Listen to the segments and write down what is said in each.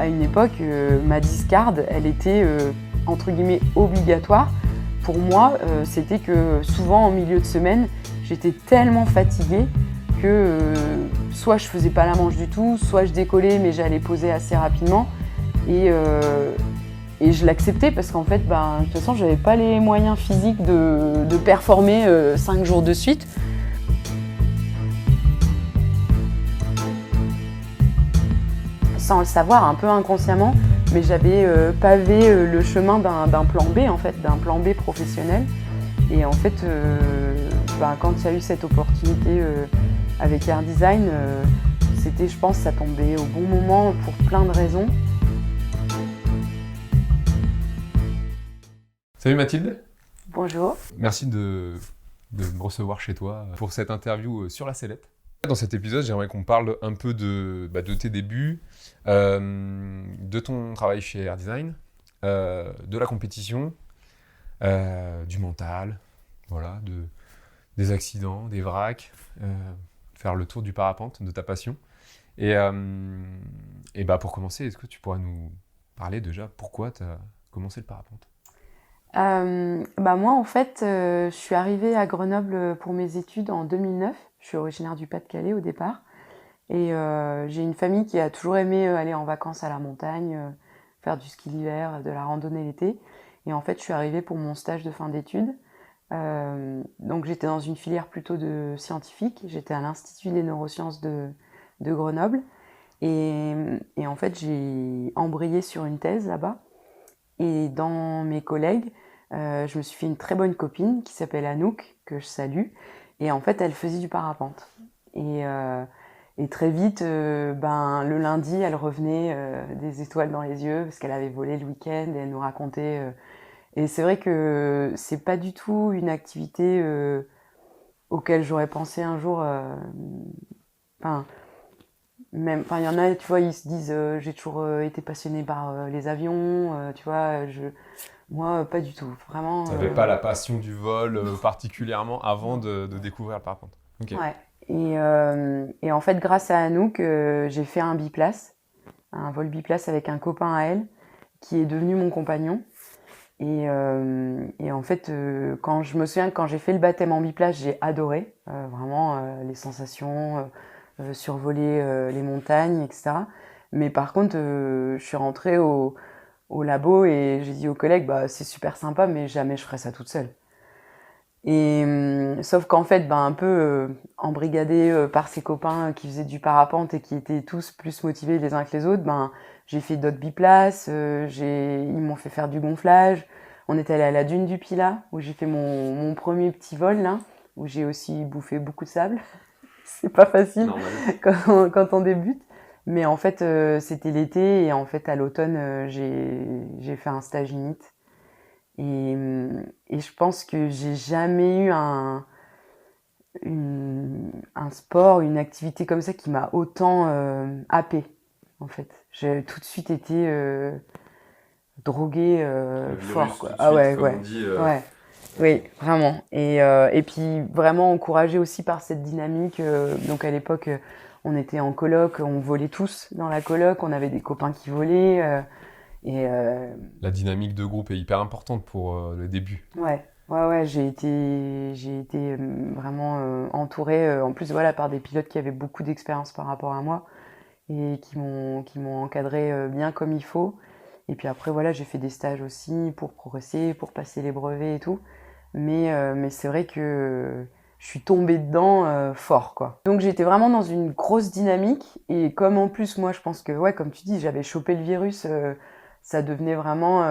à une époque, ma discard, elle était entre guillemets obligatoire. Pour moi, c'était que souvent en milieu de semaine, j'étais tellement fatiguée que soit je faisais pas la manche du tout, soit je décollais mais j'allais poser assez rapidement. Et je l'acceptais parce qu'en fait, de toute façon, j'avais pas les moyens physiques de performer 5 jours de suite. Sans le savoir, un peu inconsciemment, mais j'avais pavé le chemin d'un plan B, en fait, d'un plan B professionnel. Et en fait, quand il y a eu cette opportunité avec Air Design, c'était, je pense, ça tombait au bon moment pour plein de raisons. Salut Mathilde. Bonjour. Merci de me recevoir chez toi pour cette interview sur la sellette. Dans cet épisode, j'aimerais qu'on parle un peu de tes débuts, de ton travail chez Air Design, de la compétition, du mental, voilà, des accidents, des vracs, faire le tour du parapente, de ta passion. Et pour commencer, est-ce que tu pourrais nous parler déjà pourquoi tu as commencé le parapente ? Moi, en fait, je suis arrivée à Grenoble pour mes études en 2009. Je suis originaire du Pas-de-Calais au départ. Et j'ai une famille qui a toujours aimé aller en vacances à la montagne, faire du ski l'hiver, de la randonnée l'été. Et en fait, je suis arrivée pour mon stage de fin d'études. Donc j'étais dans une filière plutôt de scientifique. J'étais à l'Institut des neurosciences de Grenoble. Et en fait, j'ai embrayé sur une thèse là-bas. Et dans mes collègues, je me suis fait une très bonne copine qui s'appelle Anouk, que je salue. Et en fait, elle faisait du parapente. Et très vite, le lundi, elle revenait des étoiles dans les yeux parce qu'elle avait volé le week-end et elle nous racontait. Et c'est vrai que c'est pas du tout une activité auquel j'aurais pensé un jour. Il y en a, tu vois, ils se disent j'ai toujours été passionnée par les avions, tu vois. Moi, pas du tout, vraiment. Tu n'avais pas la passion du vol particulièrement avant de découvrir le parapente. Okay. Ouais. Et en fait, grâce à Anouk, j'ai fait un biplace, un vol biplace avec un copain à elle, qui est devenu mon compagnon. Et en fait, quand je me souviens que quand j'ai fait le baptême en biplace, j'ai adoré vraiment les sensations, survoler les montagnes, etc. Mais par contre, je suis rentrée au labo et j'ai dit aux collègues, c'est super sympa, mais jamais je ferais ça toute seule. Et sauf qu'en fait, un peu embrigadée par ses copains qui faisaient du parapente et qui étaient tous plus motivés les uns que les autres, j'ai fait d'autres biplaces, ils m'ont fait faire du gonflage. On est allé à la dune du Pilat, où j'ai fait mon premier petit vol, là, où j'ai aussi bouffé beaucoup de sable. C'est pas facile quand on débute. Mais en fait, c'était l'été, et en fait, à l'automne, j'ai fait un stage INIT. Et je pense que j'ai jamais eu un sport, une activité comme ça qui m'a autant happée, en fait. J'ai tout de suite été droguée fort, quoi. Ah ouais, ouais. Ouais. Oui, vraiment. Et puis vraiment encouragée aussi par cette dynamique. Donc à l'époque, on était en coloc, on volait tous dans la coloc, on avait des copains qui volaient. La dynamique de groupe est hyper importante pour le début. Ouais, j'ai été vraiment entourée, en plus voilà, par des pilotes qui avaient beaucoup d'expérience par rapport à moi et qui m'ont encadrée bien comme il faut. Et puis après voilà, j'ai fait des stages aussi pour progresser, pour passer les brevets et tout. Mais c'est vrai que je suis tombée dedans fort, quoi. Donc j'étais vraiment dans une grosse dynamique, et comme en plus moi je pense que, ouais, comme tu dis, j'avais chopé le virus, ça devenait vraiment,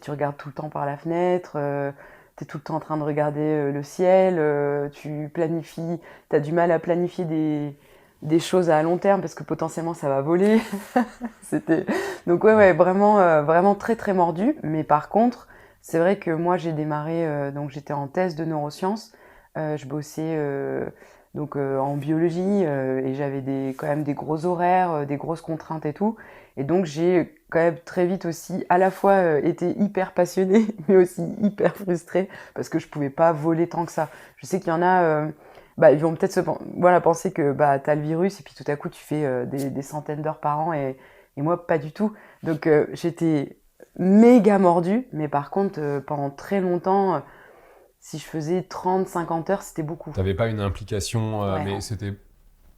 tu regardes tout le temps par la fenêtre, t'es tout le temps en train de regarder le ciel, tu planifies, t'as du mal à planifier des choses à long terme parce que potentiellement ça va voler. Donc ouais, vraiment très très mordu. Mais par contre, c'est vrai que moi j'ai démarré, donc j'étais en thèse de neurosciences, je bossais en biologie, et j'avais quand même des gros horaires, des grosses contraintes et tout. Et donc j'ai quand même très vite aussi à la fois été hyper passionnée mais aussi hyper frustrée parce que je pouvais pas voler tant que ça. Je sais qu'il y en a, ils vont peut-être penser que t'as le virus et puis tout à coup tu fais des centaines d'heures par an, et Et moi, pas du tout. Donc, j'étais méga mordue. Mais par contre, pendant très longtemps, si je faisais 30-50 heures, c'était beaucoup. T'avais pas une implication, Ouais. mais c'était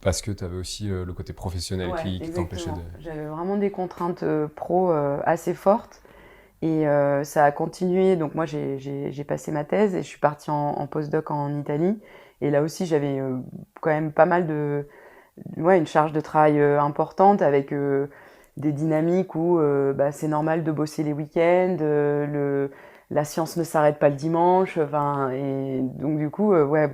parce que t'avais aussi le côté professionnel Ouais, qui t'empêchait de... exactement. J'avais vraiment des contraintes pro assez fortes. Et ça a continué. Donc moi, j'ai passé ma thèse et je suis partie en postdoc en Italie. Et là aussi, j'avais quand même pas mal ouais, une charge de travail importante avec des dynamiques où bah, c'est normal de bosser les week-ends, la science ne s'arrête pas le dimanche. Enfin, et donc du coup, ouais.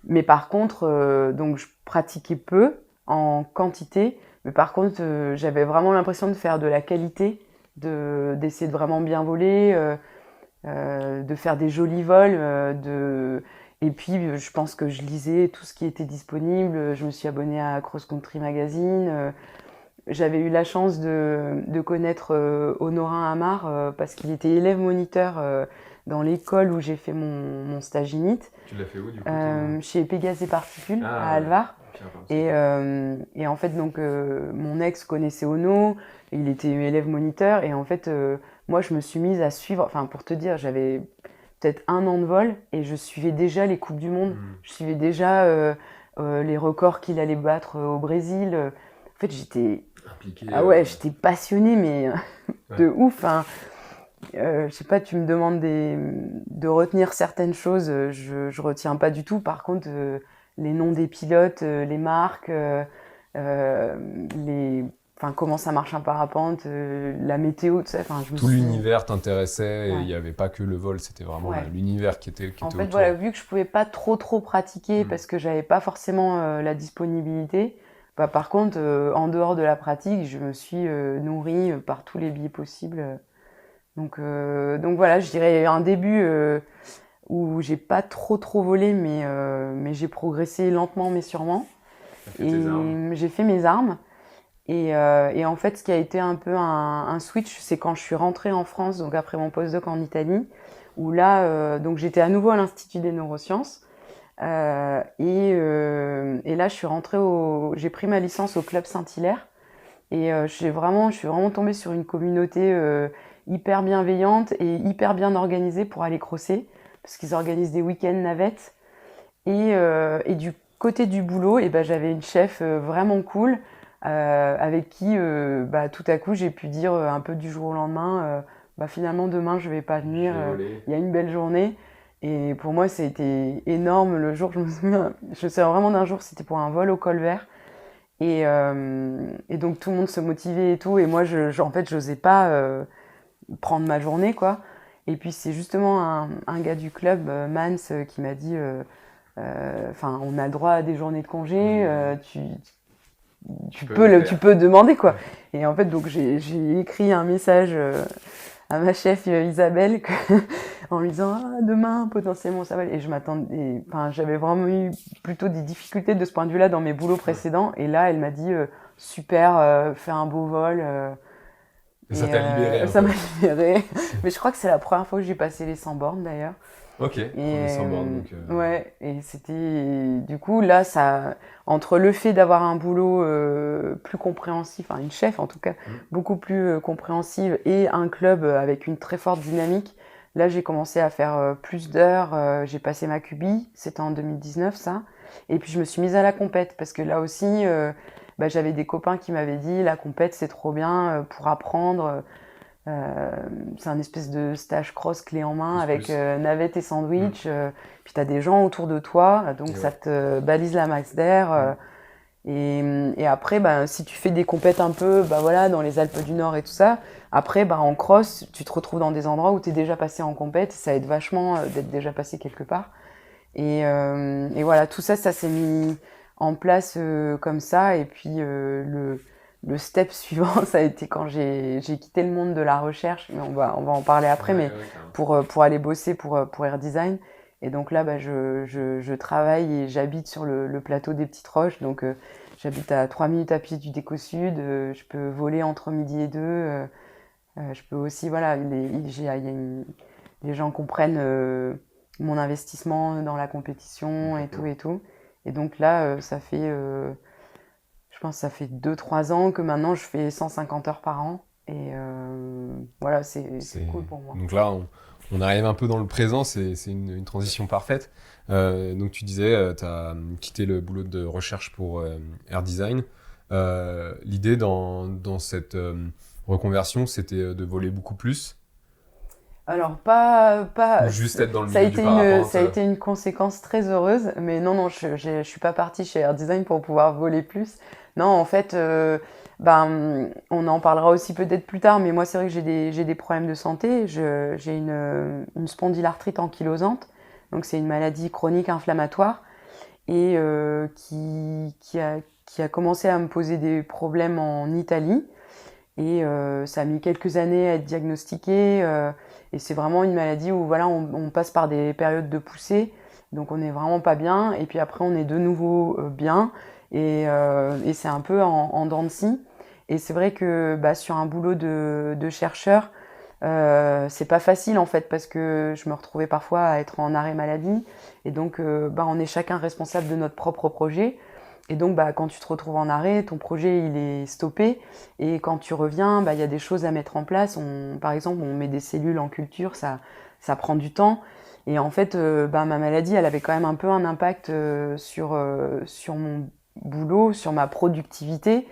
Mais par contre, donc je pratiquais peu en quantité, mais par contre, j'avais vraiment l'impression de faire de la qualité, d'essayer de vraiment bien voler, de faire des jolis vols, et puis je pense que je lisais tout ce qui était disponible. Je me suis abonnée à Cross Country Magazine. J'avais eu la chance de connaître Honorin Amar parce qu'il était élève moniteur dans l'école où j'ai fait mon stage init. Tu l'as fait où du coup Chez Pégase et Particules à ouais. Alvar. Et en fait, donc, mon ex connaissait Ono, il était élève moniteur, et en fait, moi, je me suis mise à suivre, enfin, pour te dire, j'avais peut-être 1 an de vol, et je suivais déjà les Coupes du Monde, je suivais déjà les records qu'il allait battre au Brésil. En fait, j'étais... Impliqué. Ah ouais, j'étais passionnée, mais de Ouais. ouf, hein. Je sais pas, tu me demandes de retenir certaines choses, je retiens pas du tout. Par contre, les noms des pilotes, les marques, les, enfin, comment ça marche un parapente, la météo, tout ça. Enfin, je me Tout suis... l'univers t'intéressait et il Ouais. n'y avait pas que le vol, c'était vraiment Ouais. l'univers qui était En fait, autour. voilà, vu que je pouvais pas trop pratiquer parce que j'avais pas forcément la disponibilité, bah, par contre, en dehors de la pratique, je me suis nourrie par tous les biais possibles. Donc voilà, je dirais un début où j'ai pas trop volé, mais j'ai progressé lentement mais sûrement. Et j'ai fait mes armes. Et en fait, ce qui a été un peu un switch, c'est quand je suis rentrée en France, donc après mon postdoc en Italie, où là, donc j'étais à nouveau à l'Institut des neurosciences. Et là, j'ai pris ma licence au Club Saint-Hilaire. Et je suis vraiment tombée sur une communauté hyper bienveillante et hyper bien organisée pour aller crosser, parce qu'ils organisent des week-ends navettes. Et du côté du boulot, et ben, j'avais une chef vraiment cool, avec qui bah, tout à coup j'ai pu dire un peu du jour au lendemain, bah, finalement demain je vais pas venir, il y a une belle journée. Et pour moi, c'était énorme le jour, je me souviens vraiment d'un jour, c'était pour un vol au col vert. Et donc tout le monde se motivait et tout, et moi en fait j'osais pas prendre ma journée quoi. Et puis c'est justement un gars du club, Mans, qui m'a dit enfin on a le droit à des journées de congé, tu peux demander quoi. Et en fait donc j'ai écrit un message à ma chef Isabelle en lui disant ah, demain potentiellement ça va. Et je m'attendais, enfin j'avais vraiment eu plutôt des difficultés de ce point de vue là dans mes boulots précédents, et là elle m'a dit super, fais un beau vol. Et ça t'a libéré ça m'a libérée. Mais je crois que c'est la première fois que j'ai passé les 100 bornes d'ailleurs. Ok, premier sans borne, donc... Ouais, et c'était... Du coup, là, entre le fait d'avoir un boulot plus compréhensif, enfin une chef en tout cas, beaucoup plus compréhensive, et un club avec une très forte dynamique, là, j'ai commencé à faire plus d'heures. J'ai passé ma QB, c'était en 2019, ça. Et puis, je me suis mise à la compète, parce que là aussi, bah, j'avais des copains qui m'avaient dit, la compète, c'est trop bien pour apprendre. C'est un espèce de stage cross clé en main avec navette et sandwich. Puis tu as des gens autour de toi, donc ça te balise la max d'air. Et après, bah, si tu fais des compètes un peu bah, voilà, dans les Alpes du Nord et tout ça, après, bah, en cross, tu te retrouves dans des endroits où tu es déjà passé en compète. Ça aide vachement d'être déjà passé quelque part. Et voilà, tout ça, ça s'est mis en place comme ça. Et puis le step suivant, ça a été quand j'ai quitté le monde de la recherche, mais on va en parler après, mais pour aller bosser pour AirDesign. Et donc là, bah, je travaille et j'habite sur le plateau des Petites Roches. Donc j'habite à 3 minutes à pied du Déco Sud. Je peux voler entre midi et 2. Je peux aussi, voilà, les gens comprennent mon investissement dans la compétition et tout et tout. Et donc là, ça fait, je je pense que ça fait 2-3 ans que maintenant je fais 150 heures par an. Et voilà, c'est cool pour moi. Donc là, on arrive un peu dans le présent, c'est une transition parfaite. Donc tu disais, tu as quitté le boulot de recherche pour Air Design. L'idée dans cette reconversion, c'était de voler beaucoup plus. Alors, pas, Ou juste être dans le ça a milieu du été parapente. ça a été une conséquence très heureuse, mais non, je suis pas partie chez Air Design pour pouvoir voler plus. Non, en fait, on en parlera aussi peut-être plus tard, mais moi, c'est vrai que j'ai des problèmes de santé. J'ai une spondylarthrite ankylosante, donc c'est une maladie chronique inflammatoire et qui a commencé à me poser des problèmes en Italie. Et ça a mis quelques années à être diagnostiqué. Et c'est vraiment une maladie où voilà, on passe par des périodes de poussée. Donc on n'est vraiment pas bien. Et puis après, on est de nouveau bien. Et c'est un peu en dents de scie. Et c'est vrai que sur un boulot de chercheur, c'est pas facile en fait parce que je me retrouvais parfois à être en arrêt maladie. Et donc on est chacun responsable de notre propre projet. Et donc, quand tu te retrouves en arrêt, ton projet, il est stoppé. Et quand tu reviens, il y a des choses à mettre en place. Par exemple, on met des cellules en culture, ça prend du temps. Et en fait, ma maladie, elle avait quand même un peu un impact sur mon boulot, sur ma productivité.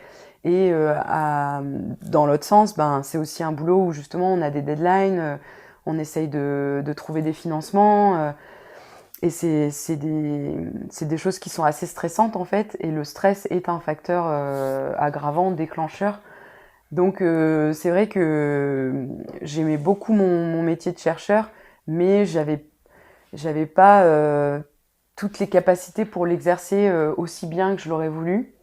Et dans l'autre sens, c'est aussi un boulot où justement, on a des deadlines, on essaye de trouver des financements. Et c'est des choses qui sont assez stressantes en fait, et le stress est un facteur aggravant, déclencheur. Donc c'est vrai que j'aimais beaucoup mon métier de chercheur, mais j'avais pas toutes les capacités pour l'exercer aussi bien que je l'aurais voulu.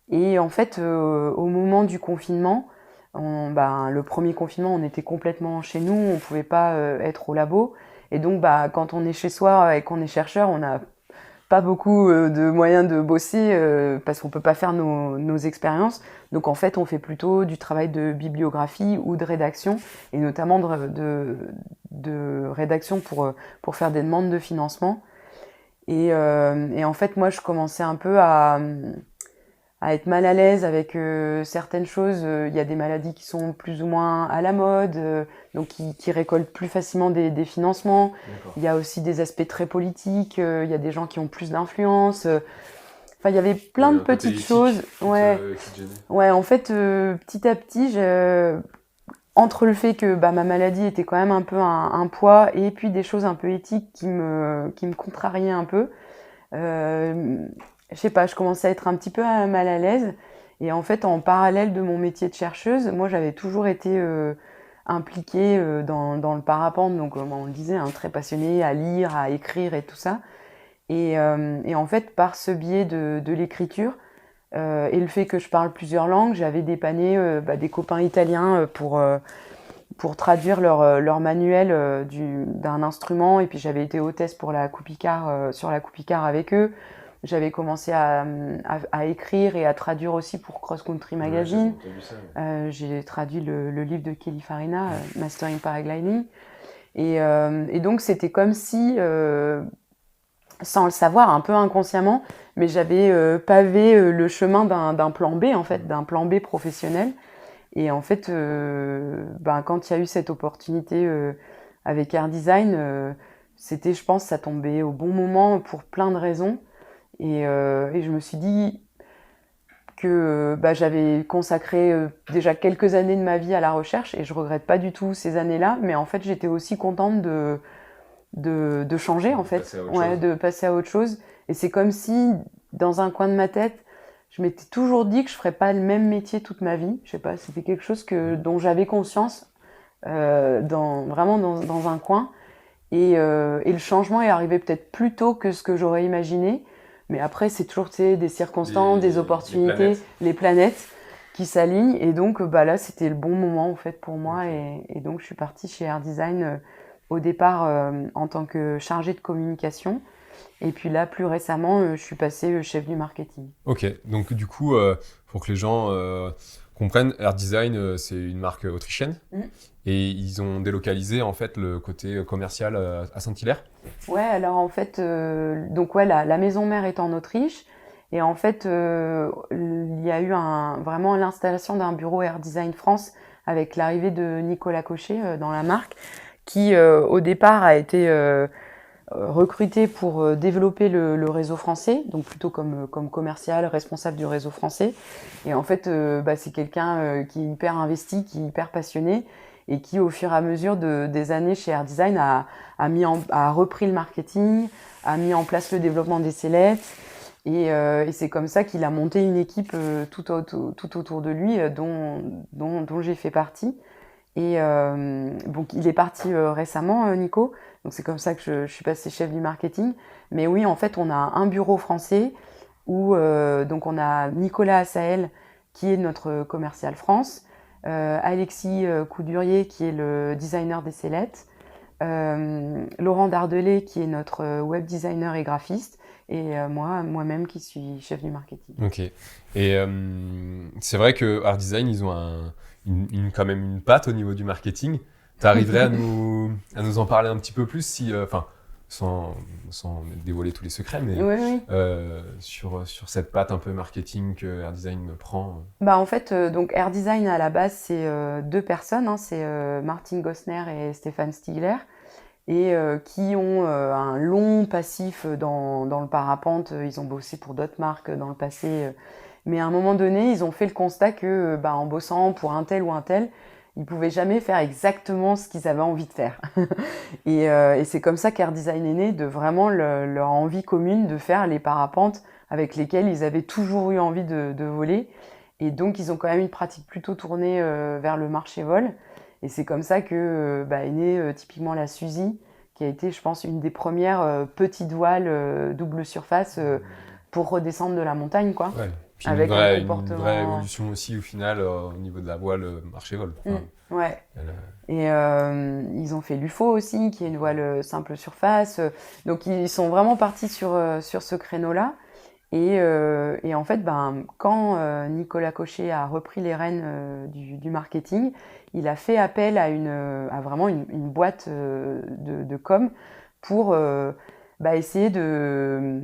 Et en fait, au moment du confinement, le premier confinement, on était complètement chez nous, on pouvait pas être au labo. Et donc, quand on est chez soi et qu'on est chercheur, on n'a pas beaucoup de moyens de bosser parce qu'on peut pas faire nos expériences. Donc, en fait, on fait plutôt du travail de bibliographie ou de rédaction, et notamment de rédaction pour faire des demandes de financement. Et en fait, moi, je commençais un peu à être mal à l'aise avec certaines choses. Il y a des maladies qui sont plus ou moins à la mode, donc qui récoltent plus facilement des financements. D'accord. Il y a aussi des aspects très politiques, il y a des gens qui ont plus d'influence. Enfin, il y avait plein de petites choses. Ouais, ouais, en fait, petit à petit, entre le fait que ma maladie était quand même un peu un poids, et puis des choses un peu éthiques qui me contrariaient un peu, je sais pas, je commençais à être un petit peu mal à l'aise. Et en fait, en parallèle de mon métier de chercheuse, moi, j'avais toujours été impliquée dans le parapente. Donc, on le disait, très passionnée à lire, à écrire et tout ça. Et en fait, par ce biais de l'écriture et le fait que je parle plusieurs langues, j'avais dépanné des copains italiens pour traduire leur manuel d'un instrument. Et puis, j'avais été hôtesse pour la Coupe Icare, sur la Coupe Icare avec eux. J'avais commencé à écrire et à traduire aussi pour Cross Country Magazine. Ouais, j'ai traduit le livre de Kelly Farina, Mastering Paragliding. Et donc, c'était comme si, sans le savoir, un peu inconsciemment, mais j'avais pavé le chemin d'un plan B, en fait, d'un plan B professionnel. Et en fait, quand il y a eu cette opportunité avec Air Design, c'était, je pense, ça tombait au bon moment pour plein de raisons. Et je me suis dit que j'avais consacré déjà quelques années de ma vie à la recherche, et je regrette pas du tout ces années-là, mais en fait j'étais aussi contente de changer en fait, de passer à autre chose. Et c'est comme si dans un coin de ma tête, je m'étais toujours dit que je ferais pas le même métier toute ma vie. Je sais pas, c'était quelque chose dont j'avais conscience vraiment dans un coin. Et le changement est arrivé peut-être plus tôt que ce que j'aurais imaginé. Mais après, c'est toujours des circonstances, des opportunités, les planètes qui s'alignent. Et donc, là, c'était le bon moment, en fait, pour moi. Et donc, je suis partie chez Air Design au départ en tant que chargée de communication. Et puis là, plus récemment, je suis passée chef du marketing. Ok, donc du coup, pour que les gens comprennent, Air Design, c'est une marque autrichienne. Et ils ont délocalisé en fait le côté commercial à Saint-Hilaire. Ouais, alors en fait, la maison mère est en Autriche, Et en fait, il y a eu vraiment l'installation d'un bureau Air Design France avec l'arrivée de Nicolas Cochet dans la marque, qui au départ a été recruté pour développer le réseau français, donc plutôt comme commercial, responsable du réseau français. Et en fait, c'est quelqu'un qui est hyper investi, qui est hyper passionné, et qui, au fur et à mesure des années chez Air Design, a repris le marketing, a mis en place le développement des sellettes, et c'est comme ça qu'il a monté une équipe tout autour de lui, dont j'ai fait partie. Et donc il est parti récemment, Nico. Donc c'est comme ça que je suis passée chef du marketing. Mais oui, en fait, on a un bureau français où donc on a Nicolas Assaël qui est notre commercial France, Alexis Coudurier qui est le designer des sellettes, Laurent Dardelet qui est notre web designer et graphiste, et moi-même qui suis chef du marketing. Ok. Et c'est vrai que Art Design, ils ont quand même une patte au niveau du marketing. Tu arriverais à nous en parler un petit peu plus, sans dévoiler tous les secrets, mais Oui. sur cette patte un peu marketing que Art Design prend. En fait, donc Air Design à la base, c'est deux personnes, hein, c'est Martin Gossner et Stéphane Stigler, et qui ont un long passif dans le parapente. Ils ont bossé pour d'autres marques dans le passé, mais à un moment donné, ils ont fait le constat que en bossant pour un tel ou un tel, ils pouvaient jamais faire exactement ce qu'ils avaient envie de faire. Et c'est comme ça qu'Air Design est né, de vraiment leur envie commune de faire les parapentes avec lesquels ils avaient toujours eu envie de voler. Et donc, ils ont quand même une pratique plutôt tournée vers le marché vol. Et c'est comme ça que est née typiquement la Suzy, qui a été, je pense, une des premières petites voiles double surface pour redescendre de la montagne, quoi. Ouais. Puis Avec un une comportement... vraie évolution aussi, au final, au niveau de la voile marché-vol. Ouais. Et ils ont fait l'UFO aussi, qui est une voile simple surface. Donc, ils sont vraiment partis sur ce créneau-là. Et en fait, quand Nicolas Cochet a repris les rênes du marketing, il a fait appel à vraiment une boîte de com pour essayer de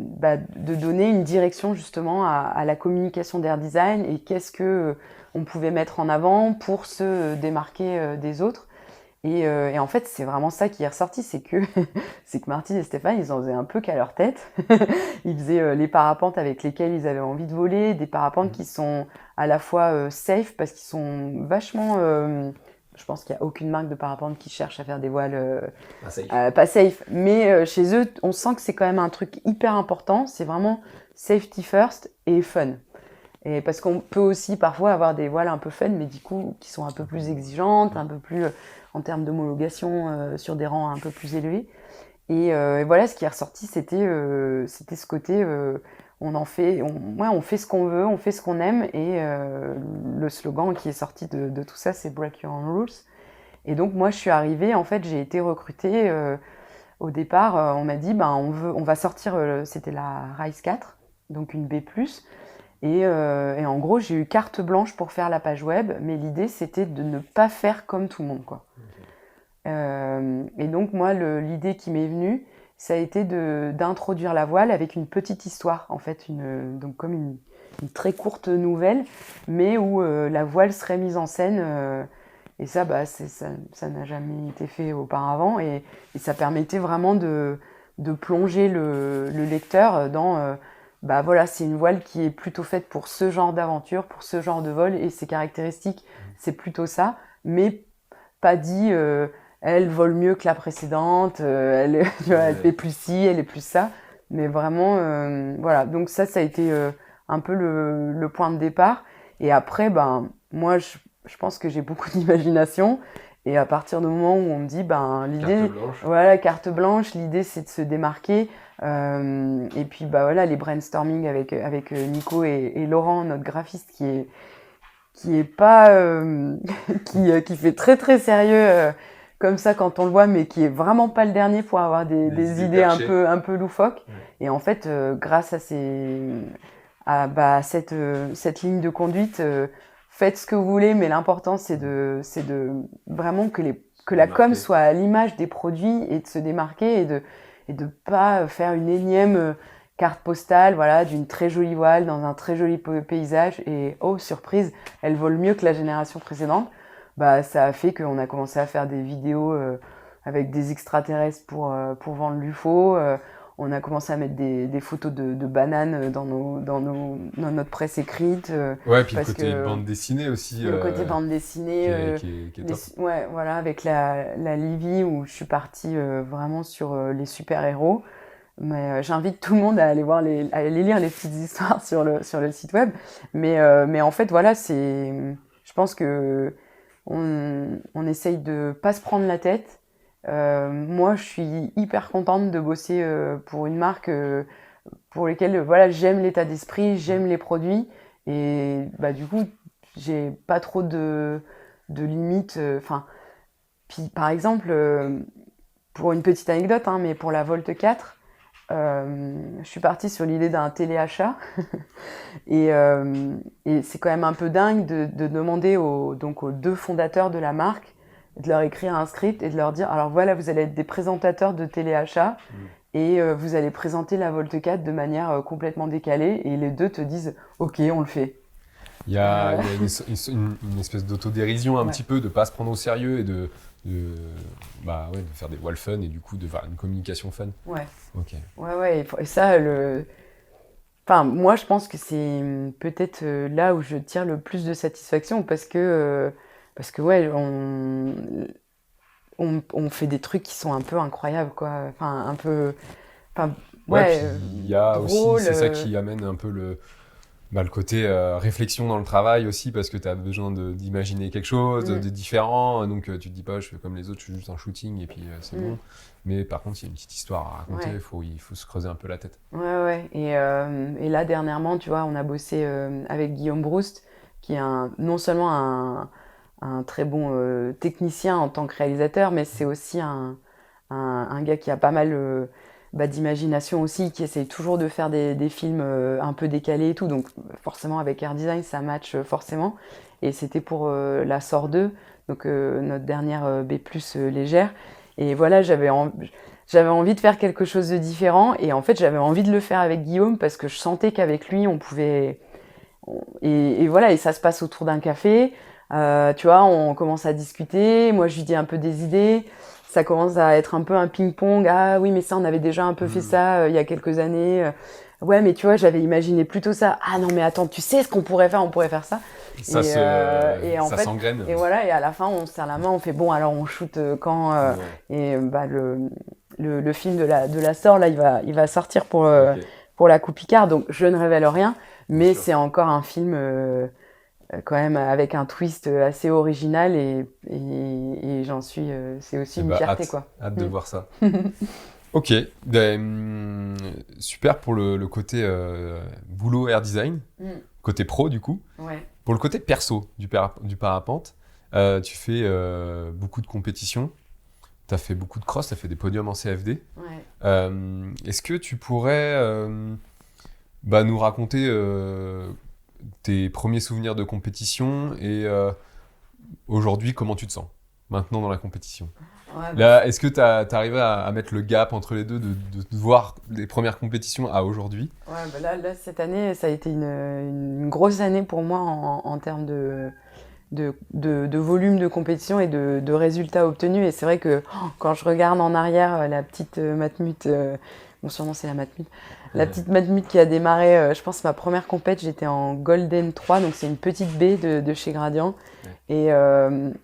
donner une direction justement à la communication d'Air Design, et qu'est-ce que on pouvait mettre en avant pour se démarquer des autres. Et en fait, c'est vraiment ça qui est ressorti, c'est que Martine et Stéphane, ils en faisaient un peu qu'à leur tête. Ils faisaient les parapentes avec lesquels ils avaient envie de voler, des parapentes qui sont à la fois safe, parce qu'ils sont vachement... je pense qu'il n'y a aucune marque de parapente qui cherche à faire des voiles pas safe. Mais chez eux, on sent que c'est quand même un truc hyper important. C'est vraiment safety first et fun. Et parce qu'on peut aussi parfois avoir des voiles un peu fun, mais du coup, qui sont un peu plus exigeantes, un peu plus en termes d'homologation sur des rangs un peu plus élevés. Et voilà, ce qui est ressorti, c'était ce côté, on fait ce qu'on veut, on fait ce qu'on aime. Et le slogan qui est sorti de tout ça, c'est Break Your Own Rules. Et donc, moi, je suis arrivée, en fait, j'ai été recrutée. Au départ, on m'a dit, on va sortir, c'était la Rise 4, donc une B+. Et en gros, j'ai eu carte blanche pour faire la page web, mais l'idée, c'était de ne pas faire comme tout le monde, quoi. Et donc, moi, l'idée qui m'est venue, ça a été d'introduire la voile avec une petite histoire, en fait, donc comme une très courte nouvelle, mais où la voile serait mise en scène. Et ça, ça n'a jamais été fait auparavant, et ça permettait vraiment de plonger le lecteur dans... voilà, c'est une voile qui est plutôt faite pour ce genre d'aventure, pour ce genre de vol, et ses caractéristiques, c'est plutôt ça, mais pas dit elle vole mieux que la précédente, elle fait plus ci, elle est plus ça, mais vraiment, voilà. Donc ça a été un peu le point de départ. Et après, moi, je pense que j'ai beaucoup d'imagination, et à partir du moment où on me dit, l'idée, voilà, carte blanche, l'idée c'est de se démarquer. Et puis voilà, les brainstorming avec Nico et Laurent, notre graphiste, qui est pas qui fait très très sérieux comme ça quand on le voit, mais qui est vraiment pas le dernier pour avoir des idées un peu loufoques. Ouais. Et en fait, grâce à cette ligne de conduite, faites ce que vous voulez, mais l'important c'est de vraiment que la com soit à l'image des produits, et de se démarquer, et de pas faire une énième carte postale, voilà, d'une très jolie voile dans un très joli paysage. Et oh, surprise, elle vole mieux que la génération précédente. Bah, ça a fait qu'on a commencé à faire des vidéos avec des extraterrestres pour vendre l'UFO. On a commencé à mettre des photos de bananes dans notre presse écrite. Ouais, puis le parce côté que bande dessinée aussi. le côté bande dessinée, qui est top. ouais, voilà, avec la Livy où je suis partie vraiment sur les super-héros. Mais j'invite tout le monde à aller à aller lire les petites histoires sur le site web. Mais en fait, voilà, je pense que on essaye de pas se prendre la tête. Moi, je suis hyper contente de bosser pour une marque pour lesquelles voilà, j'aime l'état d'esprit, j'aime les produits. Et bah, du coup, j'ai pas trop de limites. Enfin, puis par exemple, pour une petite anecdote, hein, mais pour la Volt 4, je suis partie sur l'idée d'un téléachat et c'est quand même un peu dingue de demander donc aux 2 fondateurs de la marque de leur écrire un script et de leur dire alors voilà, vous allez être des présentateurs de téléachat et vous allez présenter la Volt 4 de manière complètement décalée et les 2 te disent ok, on le fait. Il y a une espèce d'autodérision un Ouais. petit peu, de pas se prendre au sérieux et de faire des voiles fun et du coup de faire une communication fun. Ouais. Ok. Ouais, et ça, enfin, moi, je pense que c'est peut-être là où je tire le plus de satisfaction parce que ouais, on fait des trucs qui sont un peu incroyables, quoi. Enfin, un peu, enfin, Ouais, ouais, puis il y a drôle. aussi, c'est ça qui amène un peu le côté réflexion dans le travail aussi, parce que tu as besoin d'imaginer quelque chose de différent, donc tu te dis pas je fais comme les autres, je fais juste un shooting et puis c'est bon. Mais par contre, il y a une petite histoire à raconter, Ouais. il faut se creuser un peu la tête. Ouais. Et là, dernièrement, tu vois, on a bossé avec Guillaume Broust, qui est non seulement un très bon technicien en tant que réalisateur, mais c'est aussi un gars qui a pas mal d'imagination aussi, qui essaye toujours de faire des films un peu décalés et tout. Donc forcément, avec Air Design, ça match forcément. Et c'était pour la SOR 2, donc notre dernière B+, légère. Et voilà, j'avais envie de faire quelque chose de différent. Et en fait, j'avais envie de le faire avec Guillaume parce que je sentais qu'avec lui, on pouvait... Et voilà, et ça se passe autour d'un café. Tu vois, on commence à discuter. Moi, je lui dis un peu des idées. Ça commence à être un peu un ping-pong. Ah oui, mais ça, on avait déjà un peu fait ça il y a quelques années. Ouais, mais tu vois, j'avais imaginé plutôt ça. Ah non, mais attends, tu sais ce qu'on pourrait faire? On pourrait faire ça. Ça En fait, s'engraine. et voilà, et à la fin, on se serre la main, on fait bon, alors on shoot quand et bah, le film de la SOR, là, il va sortir pour la Coupe Picard, donc je ne révèle rien, mais c'est encore un film quand même avec un twist assez original et j'en suis, c'est aussi une fierté, quoi. Hâte de voir ça. Ok, super pour le côté boulot air design, côté pro du coup. Ouais. Pour le côté perso du parapente, tu fais beaucoup de compétitions, tu as fait beaucoup de cross, tu as fait des podiums en CFD. Ouais. Est-ce que tu pourrais nous raconter tes premiers souvenirs de compétition et aujourd'hui comment tu te sens maintenant dans la compétition? Ouais, Là, est-ce que tu as arrivé à mettre le gap entre les deux, de voir les premières compétitions à aujourd'hui? Ouais, bah là, cette année, ça a été une grosse année pour moi en termes de volume de compétition et de résultats obtenus. Et c'est vrai que quand je regarde en arrière la petite Matmut, mon surnom c'est la Matmut, la petite Matmut qui a démarré, je pense ma première compète, j'étais en Golden 3, donc c'est une petite baie de chez Gradient. Et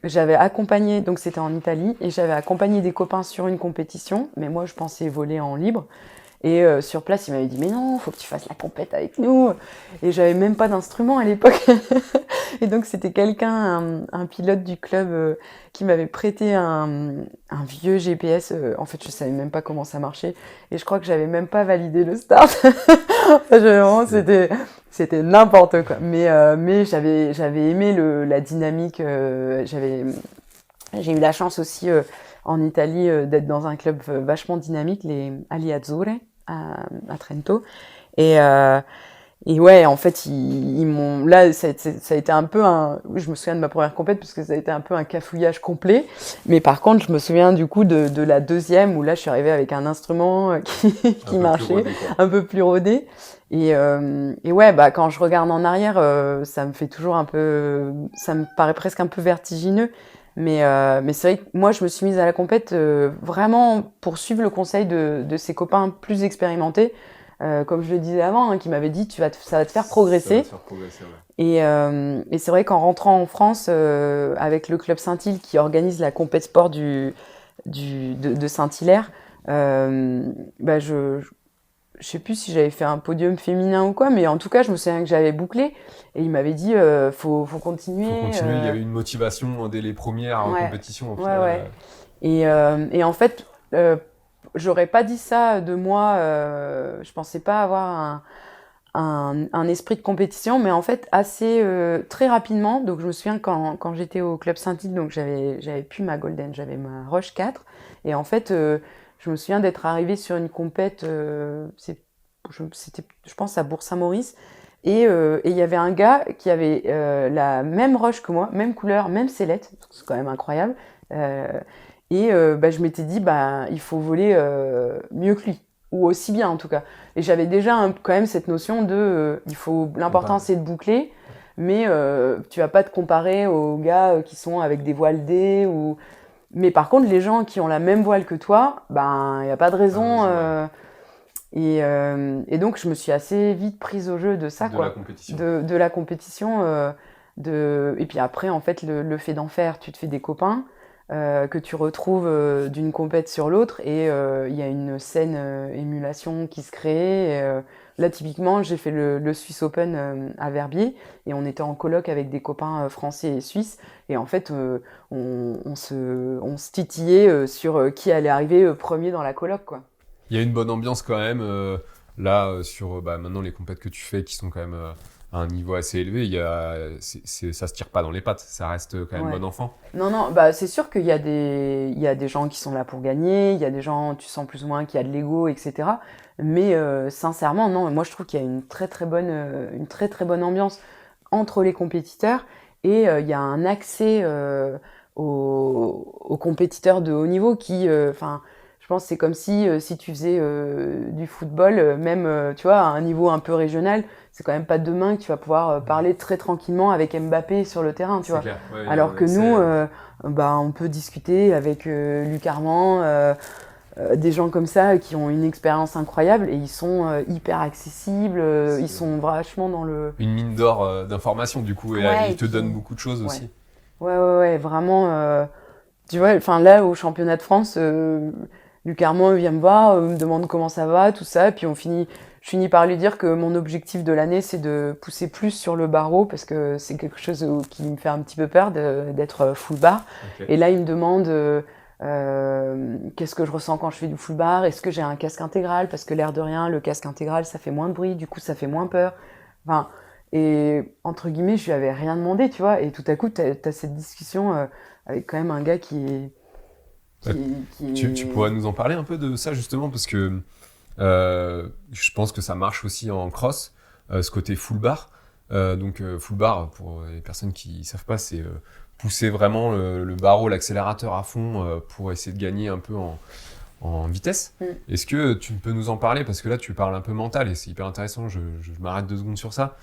j'avais accompagné, donc c'était en Italie, et j'avais accompagné des copains sur une compétition, mais moi je pensais voler en libre. Et sur place, il m'avait dit « Mais non, faut que tu fasses la compète avec nous !» Et j'avais même pas d'instrument à l'époque. Et donc c'était quelqu'un, un pilote du club qui m'avait prêté un vieux GPS. En fait, je savais même pas comment ça marchait. Et je crois que j'avais même pas validé le start. Vraiment, c'était n'importe quoi. Mais j'avais aimé la dynamique. J'ai eu la chance aussi en Italie d'être dans un club vachement dynamique, les Ali Azzurre à Trento. Et ouais, en fait, ils m'ont. Là, ça a été un peu un. Oui, je me souviens de ma première compète parce que ça a été un peu un cafouillage complet. Mais par contre, je me souviens du coup de la deuxième où là, je suis arrivée avec un instrument qui marchait, rodé, quoi. un peu plus rodé. Et ouais, bah quand je regarde en arrière, ça me fait toujours un peu. Ça me paraît presque un peu vertigineux. Mais c'est vrai que moi, je me suis mise à la compète vraiment pour suivre le conseil de ces copains plus expérimentés. Comme je le disais avant, hein, qui m'avait dit ça va te faire progresser. Ça va te faire progresser, ouais. Et c'est vrai qu'en rentrant en France avec le club Saint-Hilaire qui organise la compète sport de Saint-Hilaire, bah je sais plus si j'avais fait un podium féminin ou quoi, mais en tout cas je me souviens que j'avais bouclé et il m'avait dit faut continuer. Faut continuer, il y avait une motivation dès les premières Ouais, compétitions au ouais, final. ouais. Et en fait, j'aurais pas dit ça de moi. Je pensais pas avoir un esprit de compétition, mais en fait, assez très rapidement. Donc, je me souviens quand j'étais au Club Saint-Tite, donc j'avais plus ma Golden, j'avais ma Roche 4. Et en fait, je me souviens d'être arrivée sur une compète, c'était, je pense, à Bourg-Saint-Maurice. Et il y avait un gars qui avait la même roche que moi, même couleur, même sellette, c'est quand même incroyable. Euh, bah, je m'étais dit, bah, il faut voler mieux que lui, ou aussi bien en tout cas. Et j'avais déjà quand même cette notion de, l'important c'est de boucler, mais tu vas pas te comparer aux gars qui sont avec des voiles D ou. Mais par contre, les gens qui ont la même voile que toi, ben, il n'y a pas de raison. Et donc, je me suis assez vite prise au jeu de ça, De quoi. la compétition. De la compétition. Et puis après, en fait, le fait d'en faire, tu te fais des copains que tu retrouves d'une compète sur l'autre et il y a une saine émulation qui se crée. Là, typiquement, j'ai fait le Swiss Open à Verbier et on était en coloc avec des copains français et suisses. Et en fait, on se titillait sur qui allait arriver premier dans la coloc, quoi. Il y a une bonne ambiance quand même. Là, sur maintenant les compètes que tu fais qui sont quand même à un niveau assez élevé, ça se tire pas dans les pattes. Ça reste quand même Ouais. bon enfant. Non, non, bah c'est sûr qu'il y a des gens qui sont là pour gagner, il y a des gens, tu sens plus ou moins qu'il y a de l'ego, etc. Mais sincèrement, non, moi je trouve qu'il y a une très très bonne ambiance entre les compétiteurs et il y a un accès aux compétiteurs de haut niveau qui, enfin, je pense que c'est comme si tu faisais du football, même, tu vois, à un niveau un peu régional, c'est quand même pas demain que tu vas pouvoir parler très tranquillement avec Mbappé sur le terrain, tu vois. Clair. Ouais, Alors que nous, bah, on peut discuter avec Luc Armand, des gens comme ça qui ont une expérience incroyable et ils sont hyper accessibles, ils sont vachement dans le. Une mine d'or d'informations du coup, et Ouais, ils et te puis- donnent beaucoup de choses Ouais, aussi. ouais, vraiment. Tu vois, enfin là, au championnat de France, Luc Armand vient me voir, me demande comment ça va, tout ça, et puis je finis par lui dire que mon objectif de l'année, c'est de pousser plus sur le barreau, parce que c'est quelque chose qui me fait un petit peu peur d'être full bar. Ok. Et là, il me demande qu'est-ce que je ressens quand je fais du full bar, est-ce que j'ai un casque intégral, parce que l'air de rien, le casque intégral, ça fait moins de bruit, du coup, ça fait moins peur. Enfin, et entre guillemets, je lui avais rien demandé, tu vois, et tout à coup, t'as cette discussion avec quand même un gars qui est. Tu pourrais nous en parler un peu de ça justement, parce que je pense que ça marche aussi en cross, ce côté full bar. Donc full bar, pour les personnes qui savent pas, c'est pousser vraiment le barreau, l'accélérateur à fond pour essayer de gagner un peu en vitesse. Est-ce que tu peux nous en parler? Parce que là, tu parles un peu mental et c'est hyper intéressant. Je m'arrête 2 secondes sur ça.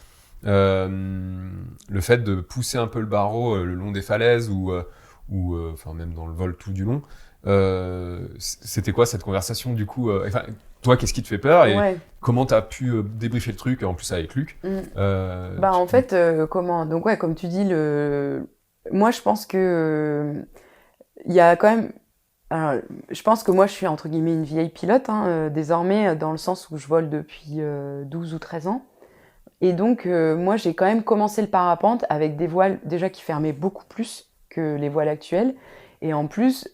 Le fait de pousser un peu le barreau le long des falaises ou enfin même dans le vol tout du long. C'était quoi cette conversation du coup toi, qu'est-ce qui te fait peur et Ouais. comment t'as pu débriefer le truc en plus avec Luc? Bah en fait, comment? Donc ouais, comme tu dis, moi je pense que il y a quand même. Alors, je pense que moi je suis entre guillemets une vieille pilote hein, désormais dans le sens où je vole depuis 12 ou 13 ans. Et donc moi j'ai quand même commencé le parapente avec des voiles déjà qui fermaient beaucoup plus que les voiles actuelles et en plus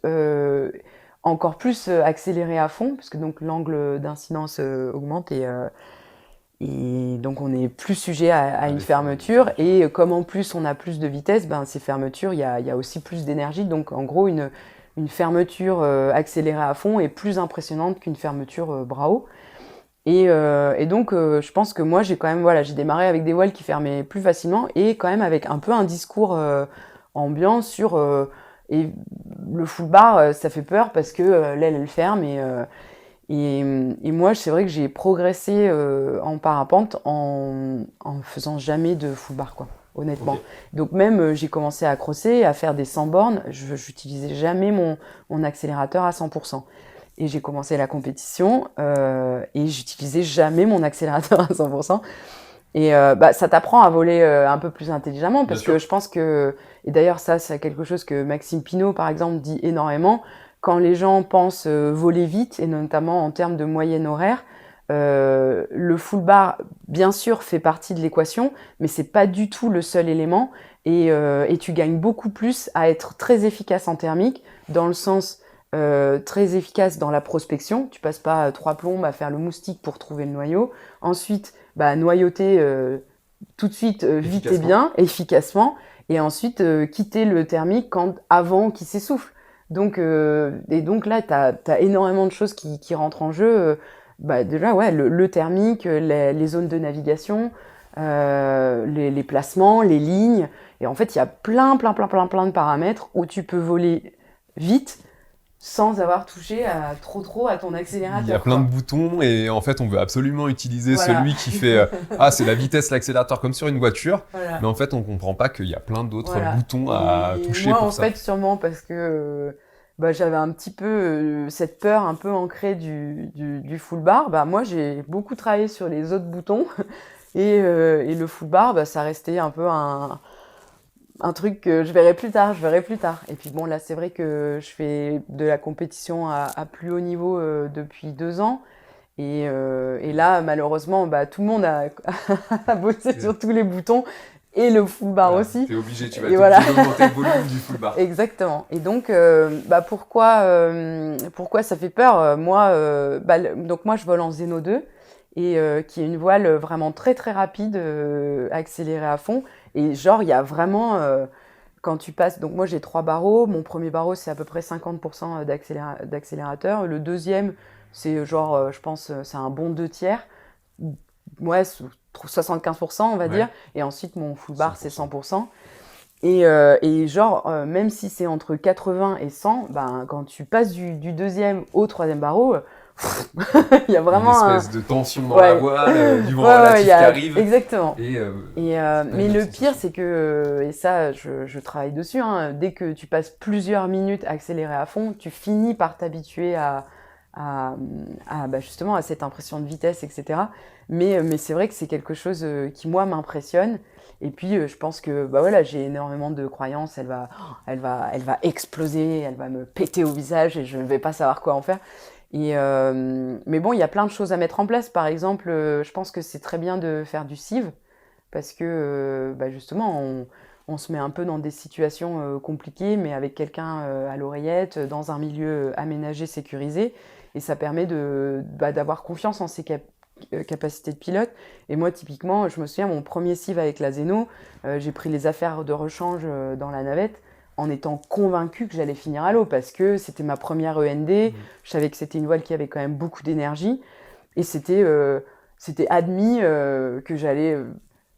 encore plus accélérées à fond parce que donc l'angle d'incidence augmente et donc on est plus sujet à une fermeture et comme en plus on a plus de vitesse, ben ces fermetures il y a aussi plus d'énergie donc en gros une fermeture accélérée à fond est plus impressionnante qu'une fermeture bras haut. Et donc, je pense que moi, j'ai quand même, voilà, j'ai démarré avec des voiles qui fermaient plus facilement et quand même avec un peu un discours ambiant sur et le full bar, ça fait peur parce que l'aile, elle ferme et moi, c'est vrai que j'ai progressé en parapente en faisant jamais de full bar, quoi, honnêtement. Ok. Donc même, j'ai commencé à crosser, à faire des 100 bornes, j'utilisais jamais mon accélérateur à 100%. Et j'ai commencé la compétition et j'utilisais jamais mon accélérateur à 100%. Et bah, ça t'apprend à voler un peu plus intelligemment Bien parce que sûr. je pense que, et d'ailleurs ça c'est quelque chose que Maxime Pinault par exemple dit énormément, quand les gens pensent voler vite et notamment en termes de moyenne horaire, le full bar bien sûr fait partie de l'équation mais c'est pas du tout le seul élément et tu gagnes beaucoup plus à être très efficace en thermique dans le sens très efficace dans la prospection, tu passes pas 3 plombes à faire le moustique pour trouver le noyau, ensuite bah, noyauter tout de suite, vite et Efficacement. bien, efficacement, et ensuite quitter le thermique avant qu'il s'essouffle. Et donc là, tu as énormément de choses qui rentrent en jeu. Bah, déjà, ouais, le thermique, les zones de navigation, les placements, les lignes. Et en fait, il y a plein de paramètres où tu peux voler vite sans avoir touché trop à ton Il y a accélérateur, plein de quoi. boutons et en fait, on veut absolument utiliser Voilà. celui qui fait ah, c'est la vitesse, l'accélérateur comme sur une voiture, Voilà. mais en fait, on comprend pas qu'il y a plein d'autres Voilà. boutons à Et toucher moi, pour en ça. fait, sûrement parce que bah, j'avais un petit peu cette peur un peu ancrée du full bar, bah, moi, j'ai beaucoup travaillé sur les autres boutons. Et le full bar, bah, ça restait un peu un truc que je verrai plus tard, je verrai plus tard. Et puis bon, là, c'est vrai que je fais de la compétition à plus haut niveau depuis 2 ans. Et là, malheureusement, bah, tout le monde a bossé Et sur tous les boutons et le full bar voilà, aussi. t'es obligé, tu vas Et être voilà. obligé d'augmenter le volume du full bar. Exactement. Et donc, bah pourquoi ça fait peur moi, bah, donc moi, je vole en Zeno 2 et qui est une voile vraiment très rapide, accélérée à fond. Et genre, il y a vraiment, quand tu passes, donc moi j'ai 3 barreaux. Mon premier barreau, c'est à peu près 50% d'accélérateur. Le deuxième, c'est genre, je pense, c'est un bon 2 tiers. Ouais, 75%, on va dire. Ouais, Et ensuite, mon full bar, c'est 100%. 100%. Et genre, même si c'est entre 80 et 100, ben, quand tu passes du deuxième au troisième barreau, il y a Il y a une vraiment un... espèce de tension dans la Ouais, voile, du vent il relatif y qui a... arrive, Exactement. et Mais c'est pas une bonne le pire, sensation. c'est que, et ça, je travaille dessus, hein, dès que tu passes plusieurs minutes accéléré à fond, tu finis par t'habituer à, bah, justement à cette impression de vitesse, etc. Mais c'est vrai que c'est quelque chose qui, moi, m'impressionne. Et puis, je pense que bah, voilà, j'ai énormément de croyances. Elle va exploser, elle va me péter au visage et je ne vais pas savoir quoi en faire. Mais bon, il y a plein de choses à mettre en place. Par exemple, je pense que c'est très bien de faire du sieve parce que bah, justement, on se met un peu dans des situations compliquées, mais avec quelqu'un à l'oreillette, dans un milieu aménagé, sécurisé. Et ça permet bah, d'avoir confiance en ses capacités de pilote. Et moi, typiquement, je me souviens, mon premier CIV avec la Zeno, j'ai pris les affaires de rechange dans la navette en étant convaincue que j'allais finir à l'eau parce que c'était ma première END, Mm. je savais que c'était une voile qui avait quand même beaucoup d'énergie et c'était admis que j'allais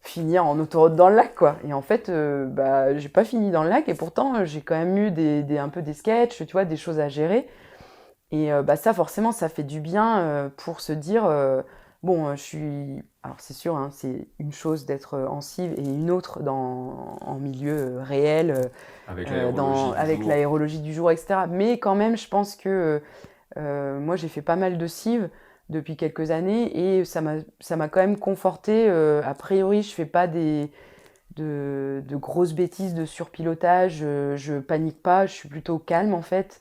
finir en autoroute dans le lac, quoi. Et en fait, bah, j'ai pas fini dans le lac et pourtant, j'ai quand même eu un peu des sketchs, tu vois, des choses à gérer. Et bah, ça, forcément, ça fait du bien pour se dire, bon, je suis... Alors c'est sûr, hein, c'est une chose d'être en cive et une autre en milieu réel, Avec l'aérologie du avec jour. l'aérologie du jour, etc. Mais quand même, je pense que moi, j'ai fait pas mal de cives depuis quelques années et ça m'a quand même conforté. A priori, je fais pas de grosses bêtises de surpilotage, je panique pas, je suis plutôt calme en fait.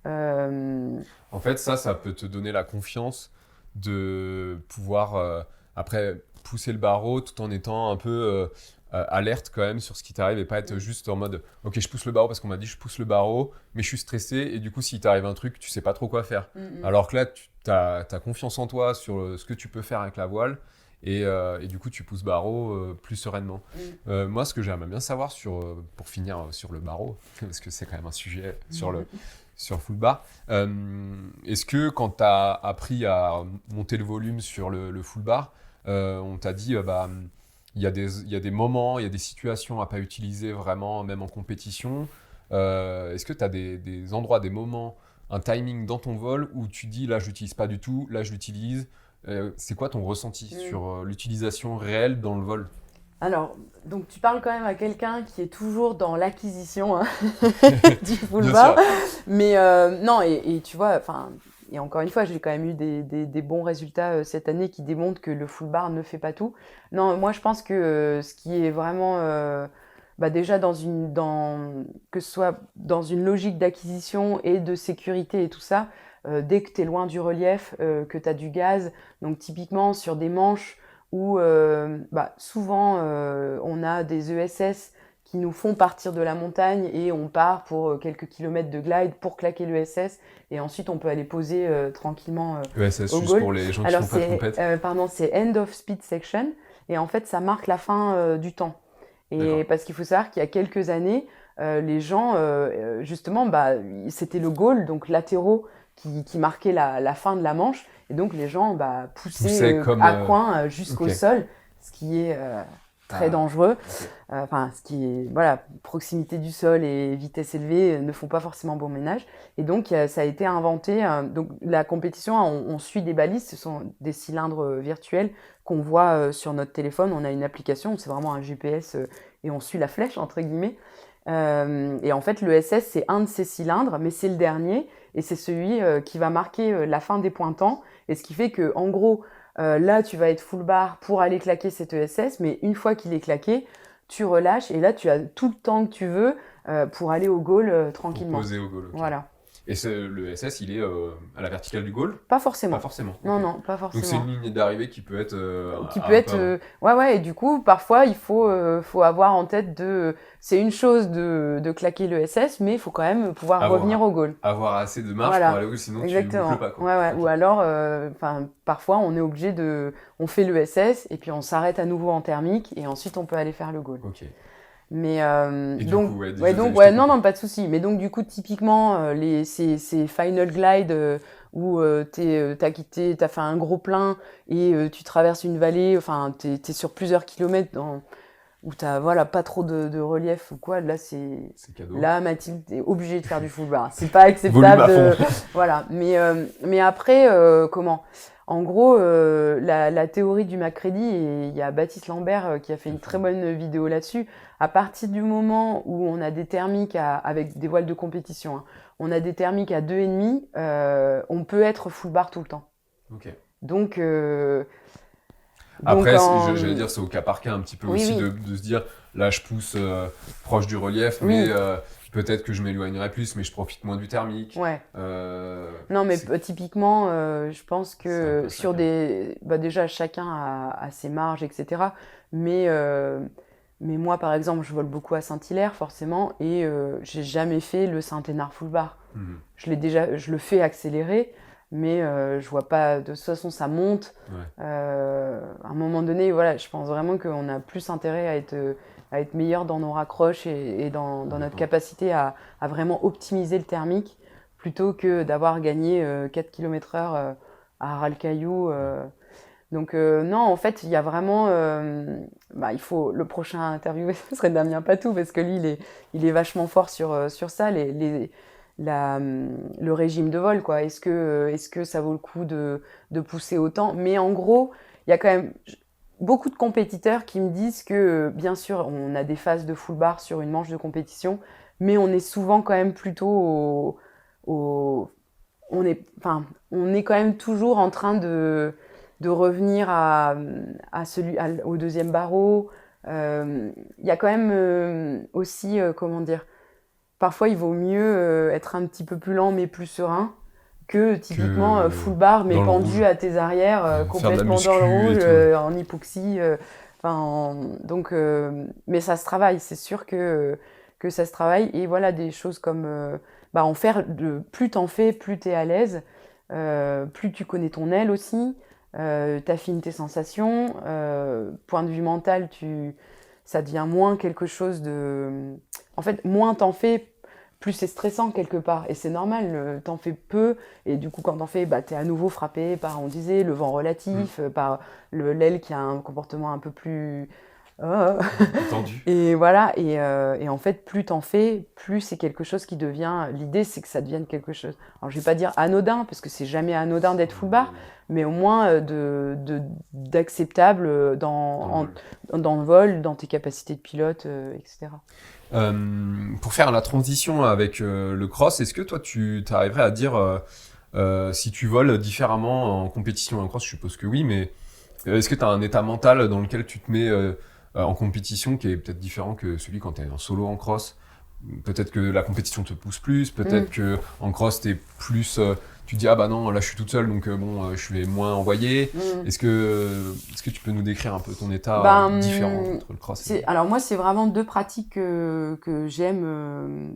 Euh, En fait, ça peut te donner la confiance de pouvoir, après, pousser le barreau tout en étant un peu alerte quand même sur ce qui t'arrive et pas être juste en mode « Ok, je pousse le barreau parce qu'on m'a dit je pousse le barreau, mais je suis stressé et du coup, s'il t'arrive un truc, tu sais pas trop quoi faire. Mm, mm. Alors que là, tu as confiance en toi sur ce que tu peux faire avec la voile et du coup, tu pousses barreau plus sereinement. Moi, ce que j'aimerais bien savoir pour finir sur le barreau, parce que c'est quand même un sujet sur sur full bar. Est-ce que quand tu as appris à monter le volume sur le full bar, on t'a dit il y a des moments, il y a des situations à pas utiliser vraiment, même en compétition. Est-ce que tu as des endroits, des moments, un timing dans ton vol où tu dis là je l'utilise pas du tout, là je l'utilise. C'est quoi ton ressenti sur l'utilisation réelle dans le vol? Alors, donc tu parles quand même à quelqu'un qui est toujours dans l'acquisition hein, du full Bien bar. sûr. Mais non, et tu vois, enfin, et encore une fois, j'ai quand même eu des bons résultats cette année qui démontrent que le full bar ne fait pas tout. Non, moi je pense que ce qui est vraiment, déjà que ce soit dans une logique d'acquisition et de sécurité et tout ça, dès que tu es loin du relief, que tu as du gaz, donc typiquement sur des manches où souvent on a des ESS qui nous font partir de la montagne et on part pour quelques kilomètres de glide pour claquer l'ESS et ensuite on peut aller poser tranquillement ESS, au juste goal. pour les gens qui Alors font pas de compète. c'est End of Speed Section et en fait ça marque la fin du temps. Et D'accord. parce qu'il faut savoir qu'il y a quelques années, les gens, justement, c'était le goal, donc latéraux, qui marquait la fin de la manche. Et donc les gens poussaient Poussait comme. à coin jusqu'au Ok. sol, ce qui est très Ah, dangereux. ok. Enfin, ce qui est, voilà, proximité du sol et vitesse élevée ne font pas forcément bon ménage. Et donc ça a été inventé. Donc la compétition, on suit des balises, ce sont des cylindres virtuels qu'on voit sur notre téléphone. On a une application, c'est vraiment un GPS et on suit la flèche entre guillemets. Et en fait, le SS, c'est un de ces cylindres, mais c'est le dernier, et c'est celui qui va marquer la fin des pointants. Et ce qui fait que, en gros, là, tu vas être full bar pour aller claquer cet ESS, mais une fois qu'il est claqué, tu relâches, et là, tu as tout le temps que tu veux pour aller au goal Pour tranquillement. poser au goal. Ok. Voilà. Et le SS, il est à la verticale du goal? Pas Pas forcément. forcément. Non, Ok. non, pas Donc c'est forcément. une ligne d'arrivée qui peut être Qui un peut peu être avant. ouais, et du coup parfois il faut avoir en tête c'est une chose de claquer le SS, mais il faut quand même pouvoir revenir Avoir, au goal. avoir assez de marge pour Voilà, aller au goal, sinon tu boucles exactement. pas, quoi. Ouais, ouais. Ou Ok. alors parfois on est obligé on fait le SS et puis on s'arrête à nouveau en thermique et ensuite on peut aller faire le goal. Ok. Mais Et du donc coup, ouais, ouais, je t'ai non, coupé. non, pas de souci. Mais donc du coup typiquement ces final glide où t'as fait un gros plein et tu traverses une vallée, enfin t'es sur plusieurs kilomètres où t'as voilà pas trop de relief ou quoi. C'est cadeau. Là Mathilde t'es obligée de faire du full bar. C'est pas Volume acceptable à fond. voilà. Mais après comment? En gros, la théorie du McCready, et il y a Baptiste Lambert qui a fait une très bonne vidéo là-dessus. À partir du moment où on a des thermiques avec des voiles de compétition, hein, on a des thermiques à 2,5, on peut être full bar tout le temps. Ok. Donc, Après, en... j'allais dire, c'est au cas par cas un petit peu Oui, aussi oui, de se dire, là, je pousse proche du relief, mais oui, peut-être que je m'éloignerai plus, mais je profite moins du thermique. ouais. Non, mais typiquement, je pense c'est un que peu ça, sur quand même. déjà, chacun a ses marges, etc. Mais, mais moi, par exemple, je vole beaucoup à Saint-Hilaire, forcément, et j'ai jamais fait le Saint-Hénard full bar. Mhm. Je le fais accélérer, mais je vois pas, de toute façon, ça monte. Ouais. À un moment donné, voilà, je pense vraiment qu'on a plus intérêt à être meilleur dans nos raccroches et dans notre Complètement. capacité à vraiment optimiser le thermique plutôt que d'avoir gagné 4 km/h à ras le caillou. Donc non, en fait, il y a vraiment... il faut le prochain interviewé, ce serait Damien Patou, parce que lui, il est vachement fort sur ça, le régime de vol, quoi. Est-ce que ça vaut le coup de pousser autant? Mais en gros, il y a quand même beaucoup de compétiteurs qui me disent que, bien sûr, on a des phases de full bar sur une manche de compétition, mais on est souvent quand même plutôt au- on est quand même toujours en train de revenir au deuxième barreau. Il y a quand même aussi, comment dire, parfois il vaut mieux être un petit peu plus lent mais plus serein que typiquement Que full bar mais dans le pendu rouge, à tes arrières, faire de la complètement dans le muscu rouge, et tout. en hypoxie. Donc, mais ça se travaille, c'est sûr que ça se travaille. Et voilà, des choses comme en faire, plus t'en fais, plus t'es à l'aise, plus tu connais ton aile aussi, t'affines tes sensations. Point de vue mental, ça devient moins quelque chose de. En fait, moins t'en fais, plus c'est stressant quelque part. Et c'est normal, t'en fais peu, et du coup, quand t'en fais, t'es à nouveau frappé par, on disait, le vent relatif, par l'aile qui a un comportement un peu plus... Tendu. Et voilà, et en fait, plus t'en fais, plus c'est quelque chose qui devient... L'idée, c'est que ça devienne quelque chose. Alors, je vais pas dire anodin, parce que c'est jamais anodin d'être full bar, mais au moins d'acceptable dans le vol, dans tes capacités de pilote, etc. Pour faire la transition avec le cross, est-ce que toi, tu arriverais à dire si tu voles différemment en compétition et en cross? Je suppose que oui, mais est-ce que tu as un état mental dans lequel tu te mets en compétition qui est peut-être différent que celui quand tu es en solo en cross? Peut-être que la compétition te pousse plus, peut-être que en cross, t'es plus... tu te dis, ah bah non, là je suis toute seule, donc je vais moins envoyer. Est-ce que tu peux nous décrire un peu ton état différent entre le cross et... Alors moi, c'est vraiment deux pratiques que j'aime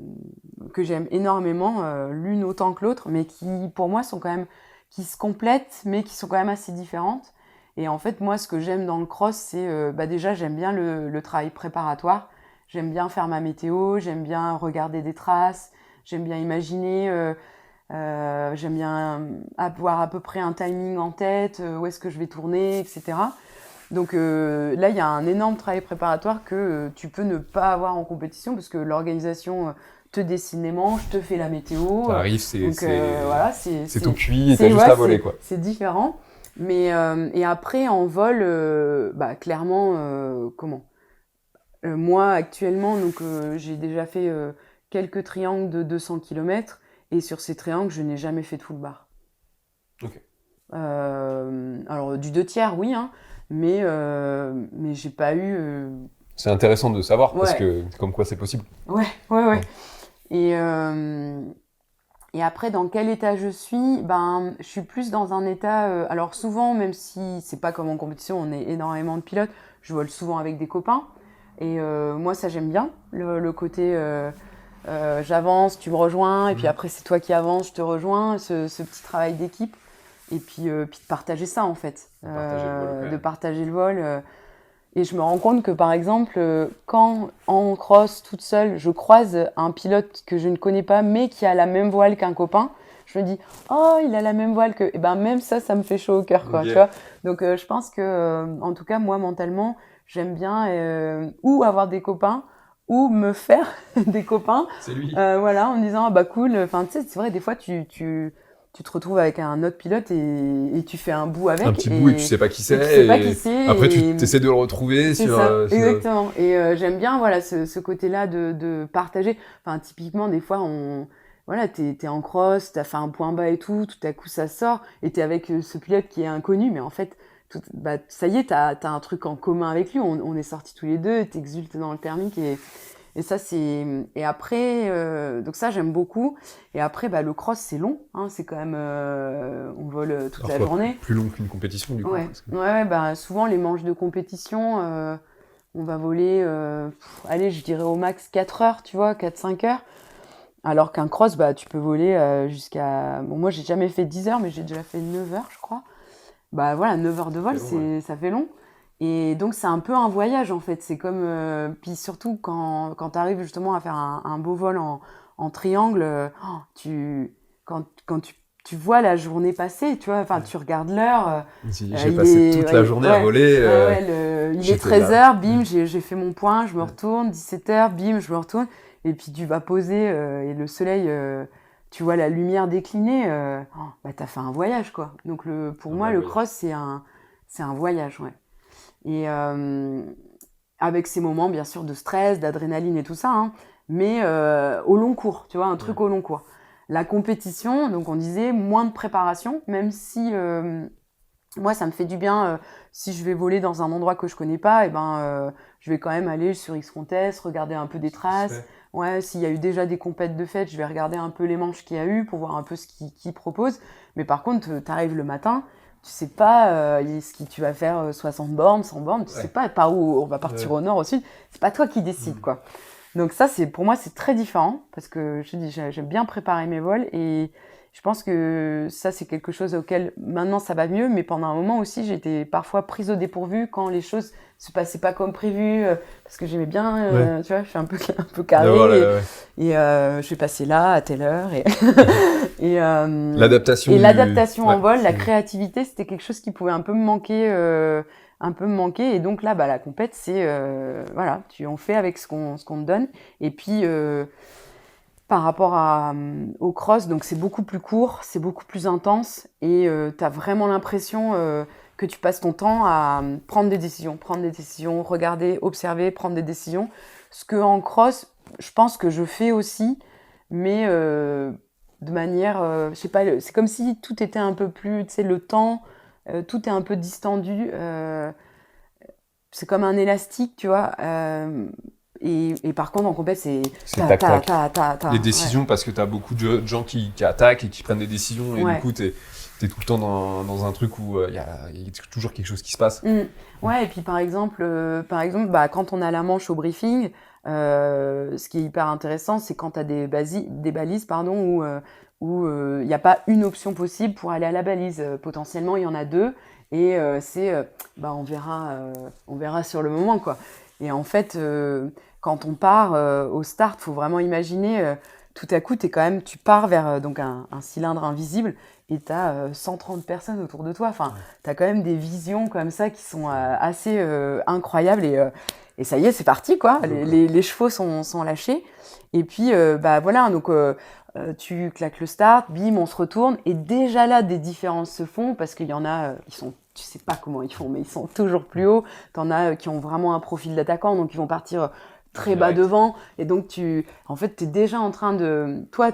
énormément, l'une autant que l'autre, mais qui, pour moi, sont quand même... qui se complètent, mais qui sont quand même assez différentes. Et en fait, moi, ce que j'aime dans le cross, c'est... déjà, j'aime bien le travail préparatoire. J'aime bien faire ma météo, j'aime bien regarder des traces, j'aime bien imaginer, j'aime bien avoir à peu près un timing en tête, où est-ce que je vais tourner, etc. Donc là, il y a un énorme travail préparatoire que tu peux ne pas avoir en compétition parce que l'organisation te dessine les manches, te fait la météo. T'arrives, voilà, c'est tout cuit et t'as juste à voler, quoi. C'est différent. Mais et après, en vol, clairement, moi, actuellement, donc, j'ai déjà fait quelques triangles de 200 km et sur ces triangles, je n'ai jamais fait de full bar. Ok. Alors, du 2/3, oui, hein, mais j'ai pas eu... C'est intéressant de savoir parce que comme quoi c'est possible. Ouais. Et après, dans quel état je suis? Je suis plus dans un état... alors souvent, même si c'est pas comme en compétition, on est énormément de pilotes, je vole souvent avec des copains. Et moi, ça, j'aime bien, le côté j'avance, tu me rejoins, et puis après, c'est toi qui avances, je te rejoins, ce petit travail d'équipe. Et puis de partager ça, en fait. De partager le vol. Et je me rends compte que, par exemple, quand en cross, toute seule, je croise un pilote que je ne connais pas, mais qui a la même voile qu'un copain, je me dis « Oh, il a la même voile que... » Et même ça me fait chaud au cœur, quoi, tu vois. Donc, je pense que, en tout cas, moi, mentalement, j'aime bien ou avoir des copains, ou me faire des copains. C'est lui. Voilà, en me disant « Ah bah cool ». Enfin, tu sais, c'est vrai, des fois, tu te retrouves avec un autre pilote et tu fais un bout avec. Un petit bout et tu sais pas qui c'est. Après, tu essaies de le retrouver sur... Exactement. Et j'aime bien, voilà, ce côté-là de partager. Enfin, typiquement, des fois, t'es en cross, t'as fait un point bas et tout à coup, ça sort, et t'es avec ce pilote qui est inconnu, mais en fait, ça y est, t'as un truc en commun avec lui. On est sortis tous les deux, t'exultes dans le thermique et ça, c'est... Et après, donc ça, j'aime beaucoup. Et après, le cross, c'est long. Hein, c'est quand même... on vole toute la journée. Plus long qu'une compétition, du coup. Ouais, souvent, les manches de compétition, on va voler, allez, je dirais au max 4 heures, tu vois, 4-5 heures. Alors qu'un cross, tu peux voler jusqu'à... Bon, moi, j'ai jamais fait 10 heures, mais j'ai déjà fait 9 heures, je crois. Voilà, 9 heures de vol, ça fait long. Et donc, c'est un peu un voyage, en fait. C'est comme... puis surtout, quand tu arrives justement à faire un beau vol en triangle, quand tu vois la journée passer, tu vois, enfin, tu regardes l'heure. J'ai passé toute la journée à voler. Il est 13h, bim, j'ai fait mon point, je me retourne, 17h, bim, je me retourne. Et puis, tu vas poser et le soleil... tu vois la lumière décliner, t'as fait un voyage, quoi. Donc, pour moi, le cross, c'est un voyage, ouais. Et avec ces moments, bien sûr, de stress, d'adrénaline et tout ça, hein, mais au long cours, tu vois, un truc au long cours. La compétition, donc on disait moins de préparation, même si moi, ça me fait du bien. Si je vais voler dans un endroit que je connais pas, je vais quand même aller sur X-Contest, regarder un peu des traces. Ouais, s'il y a eu déjà des compètes de fête, je vais regarder un peu les manches qu'il y a eu pour voir un peu ce qu'ils proposent. Mais par contre, t'arrives le matin, tu sais pas tu vas faire 60 bornes, 100 bornes, tu sais pas par où on va partir au nord, au sud. C'est pas toi qui décides, quoi. Donc ça, pour moi, c'est très différent parce que je te dis, j'aime bien préparer mes vols et je pense que ça, c'est quelque chose auquel maintenant ça va mieux, mais pendant un moment aussi, j'étais parfois prise au dépourvu quand les choses se passaient pas comme prévu, parce que j'aimais bien, tu vois, je suis un peu carrée, et je vais passer là à telle heure, et l'adaptation en vol, la créativité, c'était quelque chose qui pouvait un peu me manquer, et donc là, la compète, c'est, voilà, on fait avec ce qu'on te donne, et puis par rapport au cross, donc c'est beaucoup plus court, c'est beaucoup plus intense, et t'as vraiment l'impression que tu passes ton temps à prendre des décisions, regarder, observer, prendre des décisions. Ce que en cross, je pense que je fais aussi, mais de manière, je sais pas, c'est comme si tout était un peu plus, tu sais, le temps, tout est un peu distendu. C'est comme un élastique, tu vois. Et par contre, en compète, c'est tac. Les décisions, parce que tu as beaucoup de gens qui attaquent et qui prennent des décisions, et du coup, tu es tout le temps dans un truc où il y a toujours quelque chose qui se passe. Ouais, et puis par exemple, quand on a la manche au briefing, ce qui est hyper intéressant, c'est quand tu as des balises où il n'y a pas une option possible pour aller à la balise. Potentiellement, il y en a deux, et on verra sur le moment, quoi. Et en fait, quand on part au start, faut vraiment imaginer, tout à coup, tu pars vers donc un cylindre invisible, et tu as 130 personnes autour de toi. Enfin, tu as quand même des visions comme ça qui sont assez incroyables, et ça y est, c'est parti, quoi. Les chevaux sont lâchés. Et puis, voilà, donc tu claques le start, bim, on se retourne, et déjà là, des différences se font, parce qu'il y en a, tu sais pas comment ils font, mais ils sont toujours plus hauts. T'en as qui ont vraiment un profil d'attaquant, donc ils vont partir très bas devant. Et donc, t'es déjà en train de... Toi,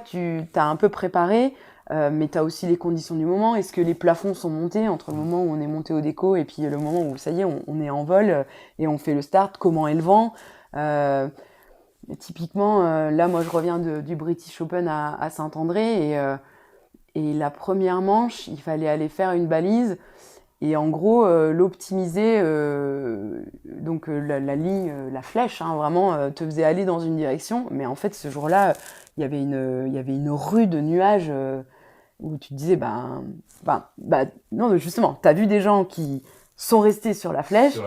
t'as un peu préparé, mais t'as aussi les conditions du moment. Est-ce que les plafonds sont montés entre le moment où on est monté au déco et puis le moment où, ça y est, on est en vol et on fait le start? Comment est le vent? Typiquement, là, moi, je reviens du British Open à Saint-André, et la première manche, il fallait aller faire une balise. Et en gros, l'optimiser, donc la ligne, la flèche, hein, vraiment, te faisait aller dans une direction. Mais en fait, ce jour-là, il y avait une rue de nuages où tu te disais, non, justement, t'as vu des gens qui sont restés sur la flèche,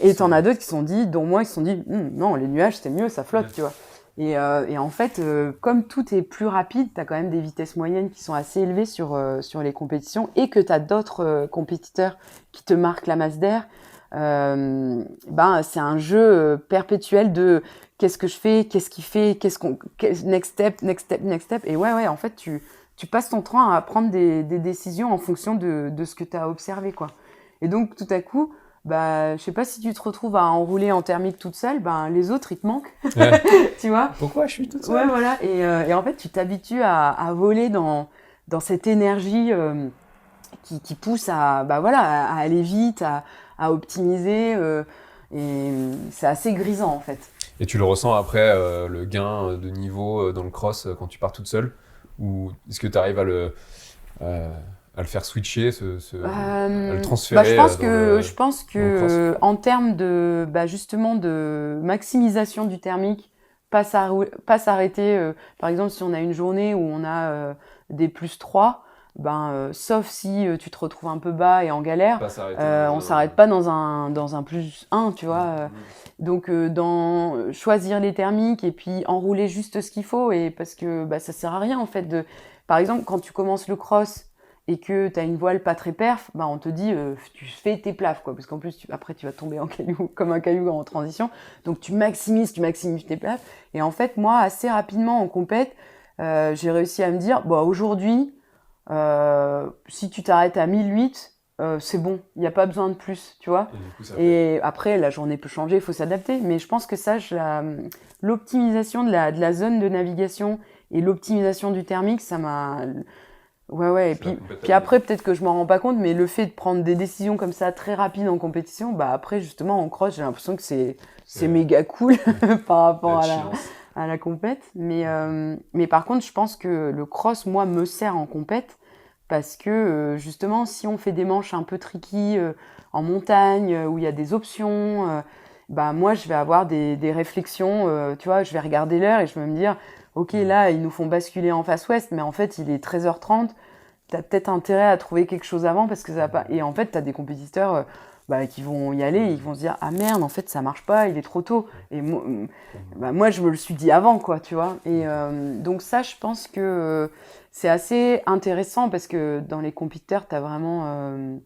et t'en as d'autres qui se sont dit, dont moi, ils se sont dit, non, les nuages, c'est mieux, ça flotte, tu vois. Et en fait, comme tout est plus rapide, tu as quand même des vitesses moyennes qui sont assez élevées sur les compétitions, et que tu as d'autres compétiteurs qui te marquent la masse d'air. C'est un jeu perpétuel de qu'est-ce que je fais, qu'est-ce qu'il fait, next step. Et ouais, en fait, tu passes ton temps à prendre des décisions en fonction de ce que tu as observé, quoi. Et donc, tout à coup, je sais pas si tu te retrouves à enrouler en thermique toute seule, les autres, ils te manquent, tu vois. Pourquoi je suis toute seule? Ouais, voilà. Et en fait, tu t'habitues à voler dans cette énergie qui pousse à aller vite, à optimiser, et c'est assez grisant, en fait. Et tu le ressens après, le gain de niveau dans le cross quand tu pars toute seule? Ou est-ce que tu arrives à le faire switcher, à le transférer? Je pense que en termes de, justement, de maximisation du thermique, pas s'arrêter. Par exemple, si on a une journée où on a des +3, sauf si tu te retrouves un peu bas et en galère, on s'arrête pas dans un +1, tu vois. Donc, dans choisir les thermiques et puis enrouler juste ce qu'il faut, et parce que ça sert à rien, en fait, par exemple, quand tu commences le cross et que tu as une voile pas très perf, on te dit tu fais tes plafs, quoi, parce qu'en plus après tu vas tomber comme un caillou en transition, donc tu maximises tes plafs. Et en fait, moi, assez rapidement en compète, j'ai réussi à me dire, aujourd'hui, si tu t'arrêtes à 1008, c'est bon, il n'y a pas besoin de plus, tu vois. Et après, la journée peut changer, il faut s'adapter, mais je pense que ça, l'optimisation de la zone de navigation et l'optimisation du thermique, ça m'a... Ouais, et puis après, peut-être que je m'en rends pas compte, mais le fait de prendre des décisions comme ça très rapides en compétition, après, justement, en cross, j'ai l'impression que c'est méga cool par rapport à la compète. Mais par contre, je pense que le cross, moi, me sert en compète, parce que, justement, si on fait des manches un peu tricky en montagne, où il y a des options, moi, je vais avoir des réflexions, tu vois, je vais regarder l'heure et je vais me dire... ok, là, ils nous font basculer en face ouest, mais en fait, il est 13h30. T'as peut-être intérêt à trouver quelque chose avant parce que ça va pas. Et en fait, t'as des compétiteurs qui vont y aller, ils vont se dire ah merde, en fait, ça marche pas, il est trop tôt. Et moi, je me le suis dit avant, quoi, tu vois. Et donc ça, je pense que c'est assez intéressant parce que dans les compétiteurs, t'as vraiment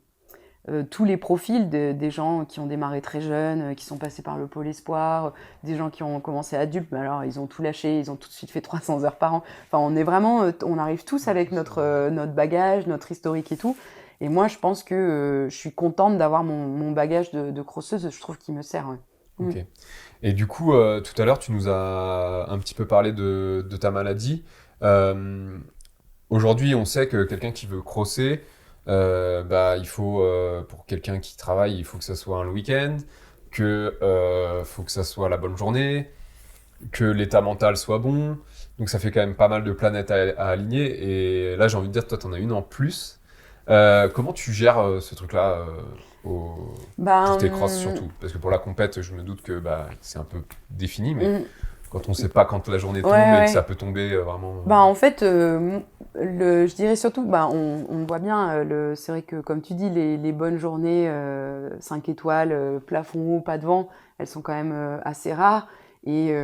tous les profils des gens qui ont démarré très jeunes, qui sont passés par le pôle espoir, des gens qui ont commencé adultes, mais alors ils ont tout lâché, ils ont tout de suite fait 300 heures par an. Enfin, on est vraiment, on arrive tous avec notre bagage, notre historique et tout. Et moi, je pense que je suis contente d'avoir mon bagage de crosseuse, je trouve qu'il me sert. Ouais. Ok. Et du coup, tout à l'heure, tu nous as un petit peu parlé de ta maladie. Aujourd'hui, on sait que quelqu'un qui veut crosser, il faut, pour quelqu'un qui travaille, il faut que ça soit un week-end, que faut que ça soit la bonne journée, que l'état mental soit bon. Donc ça fait quand même pas mal de planètes à aligner. Et là, j'ai envie de dire, toi, t'en as une en plus. Comment tu gères ce truc-là pour tes crosses surtout? Parce que pour la compète, je me doute que c'est un peu défini, mais quand on sait pas quand la journée tombe et que ça peut tomber vraiment... En fait, je dirais surtout, on voit bien, c'est vrai que comme tu dis, les bonnes journées 5 étoiles, plafond haut, pas de vent, elles sont quand même assez rares. Et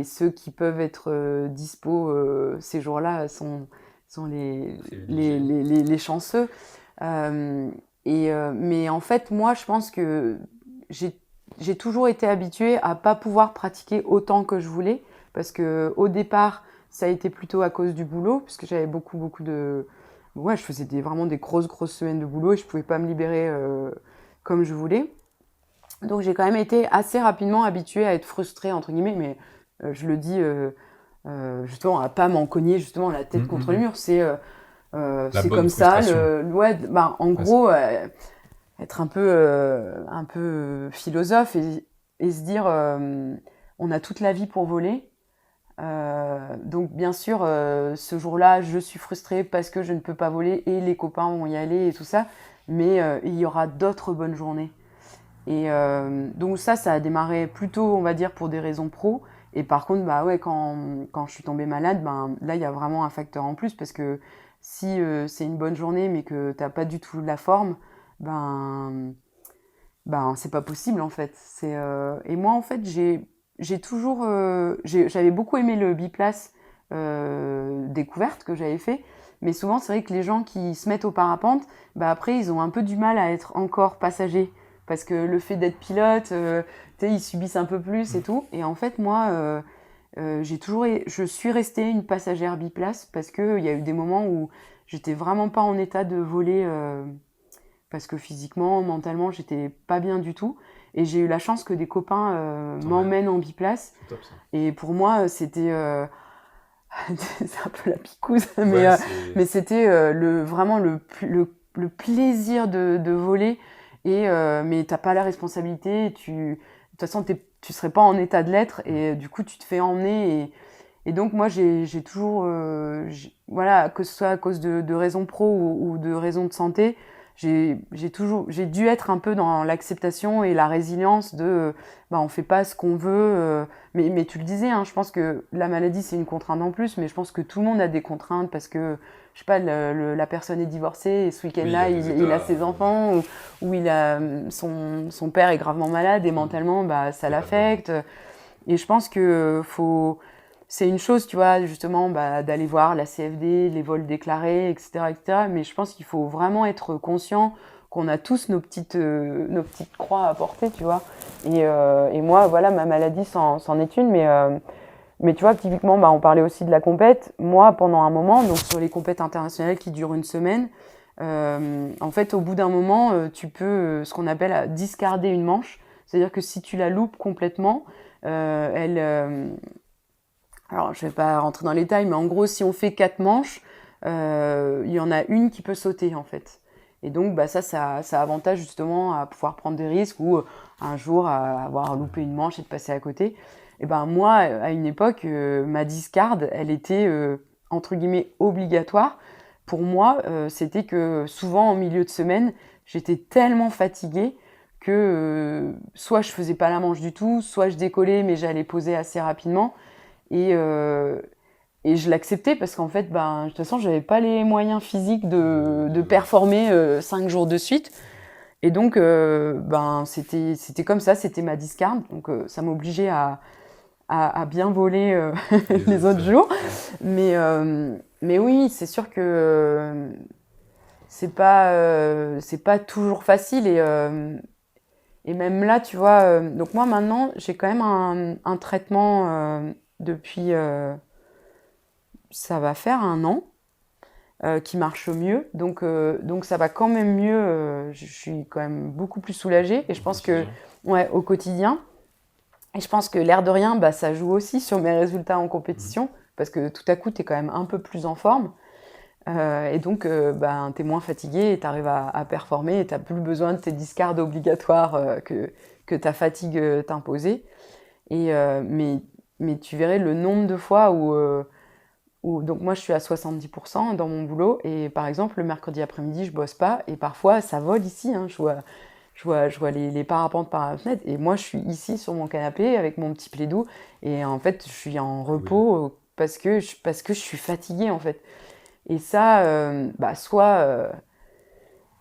ceux qui peuvent être dispo ces jours-là sont les chanceux. Mais en fait, moi, je pense que j'ai toujours été habituée à pas pouvoir pratiquer autant que je voulais, parce que au départ, ça a été plutôt à cause du boulot, puisque j'avais beaucoup de... Ouais, je faisais vraiment des grosses semaines de boulot et je pouvais pas me libérer comme je voulais. Donc j'ai quand même été assez rapidement habituée à être frustrée, entre guillemets, mais je le dis justement, à pas m'en cogner justement la tête contre le mur. C'est comme ça. En gros, être un peu philosophe et se dire on a toute la vie pour voler. Donc bien sûr, ce jour-là, je suis frustrée parce que je ne peux pas voler et les copains vont y aller et tout ça, mais il y aura d'autres bonnes journées. Et donc ça a démarré plutôt, on va dire, pour des raisons pro. Et par contre, quand je suis tombée malade, là, il y a vraiment un facteur en plus parce que si c'est une bonne journée mais que t'as pas du tout la forme, c'est pas possible en fait. Et moi, en fait, j'ai toujours, j'avais beaucoup aimé le biplace découverte que j'avais fait. Mais souvent, c'est vrai que les gens qui se mettent au parapente, après, ils ont un peu du mal à être encore passagers. Parce que le fait d'être pilote, ils subissent un peu plus et tout. Et en fait, moi, je suis restée une passagère biplace parce qu'il y a eu des moments où j'étais vraiment pas en état de voler parce que physiquement, mentalement, j'étais pas bien du tout. Et j'ai eu la chance que des copains m'emmènent en biplace. Top, ça. Et pour moi, c'était... c'est un peu la picouse, mais c'était vraiment le plaisir de voler. Mais t'as pas la responsabilité, de toute façon tu serais pas en état de l'être et du coup tu te fais emmener et donc moi j'ai toujours voilà, que ce soit à cause de raisons pro ou de raisons de santé, j'ai dû être un peu dans l'acceptation et la résilience de on fait pas ce qu'on veut mais tu le disais hein, je pense que la maladie c'est une contrainte en plus, mais je pense que tout le monde a des contraintes parce que je sais pas, la personne est divorcée et ce week-end-là, il a ses enfants ou il a son père est gravement malade et mentalement, ça l'affecte. Et je pense que c'est une chose, tu vois, justement, d'aller voir la CFD, les vols déclarés, etc., etc. Mais je pense qu'il faut vraiment être conscient qu'on a tous nos petites croix à porter, tu vois. Et moi, voilà, ma maladie, c'en est une, mais tu vois, typiquement, on parlait aussi de la compète. Moi, pendant un moment, donc sur les compètes internationales qui durent une semaine, en fait, au bout d'un moment, tu peux ce qu'on appelle discarder une manche. C'est-à-dire que si tu la loupes complètement, alors, je vais pas rentrer dans les détails, mais en gros, si on fait 4 manches, il y en a une qui peut sauter, en fait. Et donc, ça avantage justement à pouvoir prendre des risques ou un jour à avoir loupé une manche et de passer à côté. Et moi, à une époque, ma discard, elle était entre guillemets obligatoire. Pour moi, c'était que souvent en milieu de semaine, j'étais tellement fatiguée que soit je faisais pas la manche du tout, soit je décollais mais j'allais poser assez rapidement. Et je l'acceptais parce qu'en fait, de toute façon, j'avais pas les moyens physiques de performer 5 jours de suite. Et donc, c'était comme ça, c'était ma discard. Donc, ça m'obligeait à bien voler les autres jours. Mais oui, c'est sûr que c'est pas toujours facile. Et même là, tu vois, donc moi maintenant, j'ai quand même un traitement depuis, ça va faire 1 an, qui marche mieux. Donc ça va quand même mieux. Je suis quand même beaucoup plus soulagée. Et je pense que, ouais, au quotidien. Et je pense que l'air de rien, ça joue aussi sur mes résultats en compétition. Parce que tout à coup, tu es quand même un peu plus en forme. Et donc, t'es moins fatigué et t'arrives à performer et t'as plus besoin de tes discards obligatoires que ta fatigue t'imposait. Mais tu verrais le nombre de fois où donc moi je suis à 70% dans mon boulot et par exemple le mercredi après-midi je bosse pas et parfois ça vole ici, hein, je vois les parapentes par la fenêtre et moi je suis ici sur mon canapé avec mon petit plaidou et en fait je suis en repos parce que je suis fatiguée en fait. Et ça,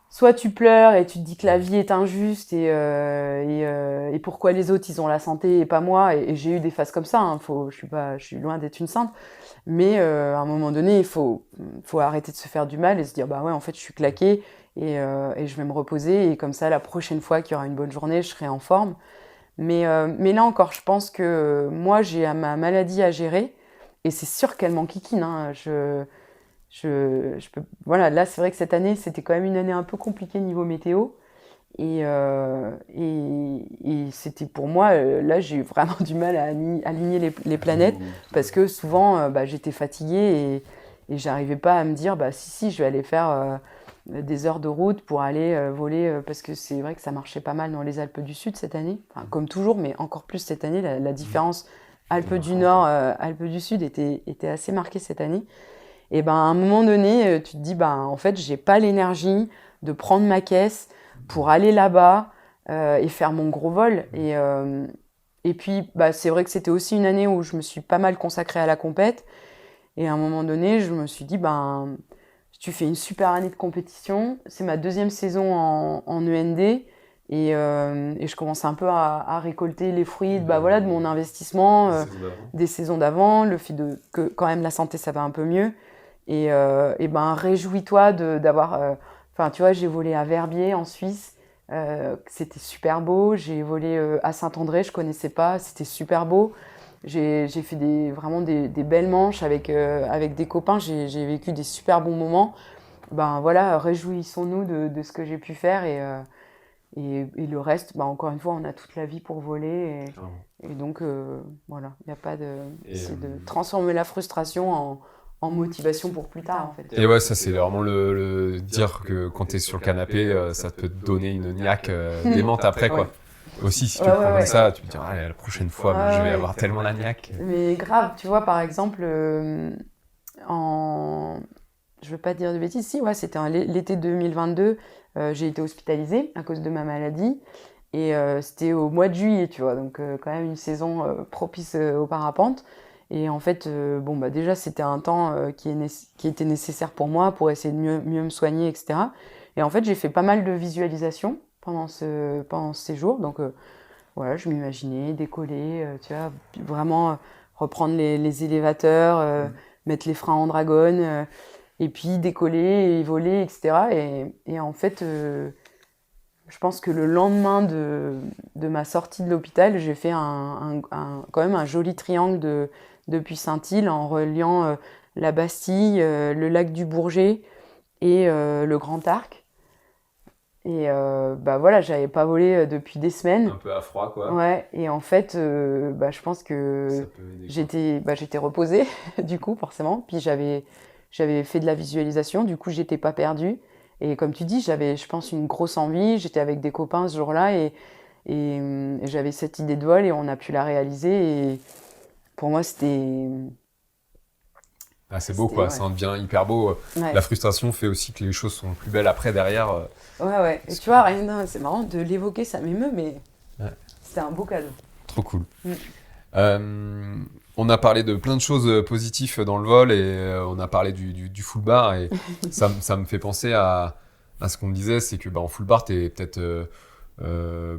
soit tu pleures et tu te dis que la vie est injuste et pourquoi les autres ils ont la santé et pas moi. Et j'ai eu des phases comme ça. Hein, je suis loin d'être une sainte. Mais à un moment donné, il faut arrêter de se faire du mal et se dire ouais en fait je suis claquée et je vais me reposer et comme ça la prochaine fois qu'il y aura une bonne journée, je serai en forme. Mais là encore, je pense que moi j'ai ma maladie à gérer et c'est sûr qu'elle m'enquiquine. Hein, je peux... Voilà, là, c'est vrai que cette année, c'était quand même une année un peu compliquée niveau météo. Et c'était pour moi, là, j'ai eu vraiment du mal à aligner les planètes parce que souvent, j'étais fatiguée et j'arrivais pas à me dire, si, je vais aller faire des heures de route pour aller voler parce que c'est vrai que ça marchait pas mal dans les Alpes du Sud cette année. Enfin, comme toujours, mais encore plus cette année, la différence Alpes du Nord, Alpes du Sud était assez marquée cette année. Et à un moment donné, tu te dis, en fait, j'ai pas l'énergie de prendre ma caisse pour aller là-bas et faire mon gros vol. Et puis, c'est vrai que c'était aussi une année où je me suis pas mal consacrée à la compète. Et à un moment donné, je me suis dit, tu fais une super année de compétition. C'est ma 2e saison en END. Et je commence un peu à récolter les fruits de mon investissement, des saisons d'avant, le fait que quand même la santé, ça va un peu mieux. Et réjouis-toi d'avoir... Enfin, tu vois, j'ai volé à Verbier, en Suisse. C'était super beau. J'ai volé à Saint-André, je connaissais pas. C'était super beau. J'ai fait vraiment des belles manches avec des copains. J'ai vécu des super bons moments. Voilà, réjouissons-nous de ce que j'ai pu faire. Et le reste, encore une fois, on a toute la vie pour voler. Et donc, voilà, il n'y a pas de... C'est de transformer la frustration en motivation pour plus tard, en fait. Et ouais, ça, c'est vraiment le dire que quand t'es sur le canapé, ça peut te donner une niaque démente après, quoi. Aussi, si tu le prends comme ça, tu te dis, la prochaine fois, je vais avoir tellement la niaque. Mais grave, tu vois, par exemple, je veux pas dire de bêtises, si, ouais, c'était l'été 2022, j'ai été hospitalisée à cause de ma maladie. Et c'était au mois de juillet, tu vois, donc quand même une saison propice au parapente. Et en fait, déjà, c'était un temps qui était nécessaire pour moi pour essayer de mieux me soigner, etc. Et en fait, j'ai fait pas mal de visualisations pendant ce séjour. Donc, voilà, je m'imaginais décoller, tu vois, vraiment reprendre les élévateurs, mettre les freins en dragonne, et puis décoller et voler, etc. Et en fait... je pense que le lendemain de ma sortie de l'hôpital, j'ai fait quand même un joli triangle depuis Saint-Île en reliant la Bastille, le lac du Bourget et le Grand Arc. Et voilà, j'avais pas volé depuis des semaines. Un peu à froid, quoi. Ouais, et en fait, je pense que j'étais reposée, du coup, forcément. Puis j'avais fait de la visualisation, du coup, j'étais pas perdue. Et comme tu dis, j'avais, je pense, une grosse envie. J'étais avec des copains ce jour-là et j'avais cette idée de vol et on a pu la réaliser. Et pour moi, c'était... c'est beau, quoi. Ouais. Ça en devient hyper beau. Ouais. La frustration fait aussi que les choses sont plus belles après, derrière. Ouais. Et tu vois, c'est marrant de l'évoquer, ça m'émeut, mais c'était un beau cadeau. Trop cool. On a parlé de plein de choses positives dans le vol et on a parlé du full bar et ça me fait penser à ce qu'on me disait, c'est que en full bar, tu es peut-être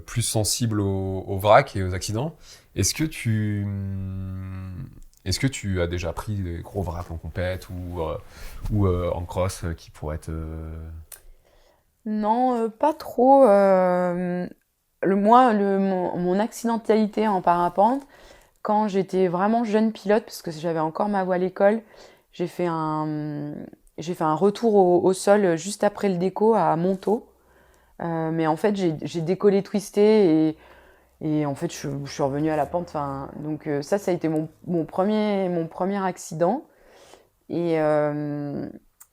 plus sensible au vrac et aux accidents. Est-ce que tu as déjà pris des gros vracs en compète ou en cross qui pourraient être... Non, pas trop. Mon accidentalité en parapente, quand j'étais vraiment jeune pilote, parce que j'avais encore ma voie à l'école, j'ai fait un, j'ai fait un retour au sol juste après le déco à Montaut. Mais en fait, j'ai décollé twisté et en fait, je suis revenue à la pente. Enfin, donc ça a été mon premier accident. Et, euh,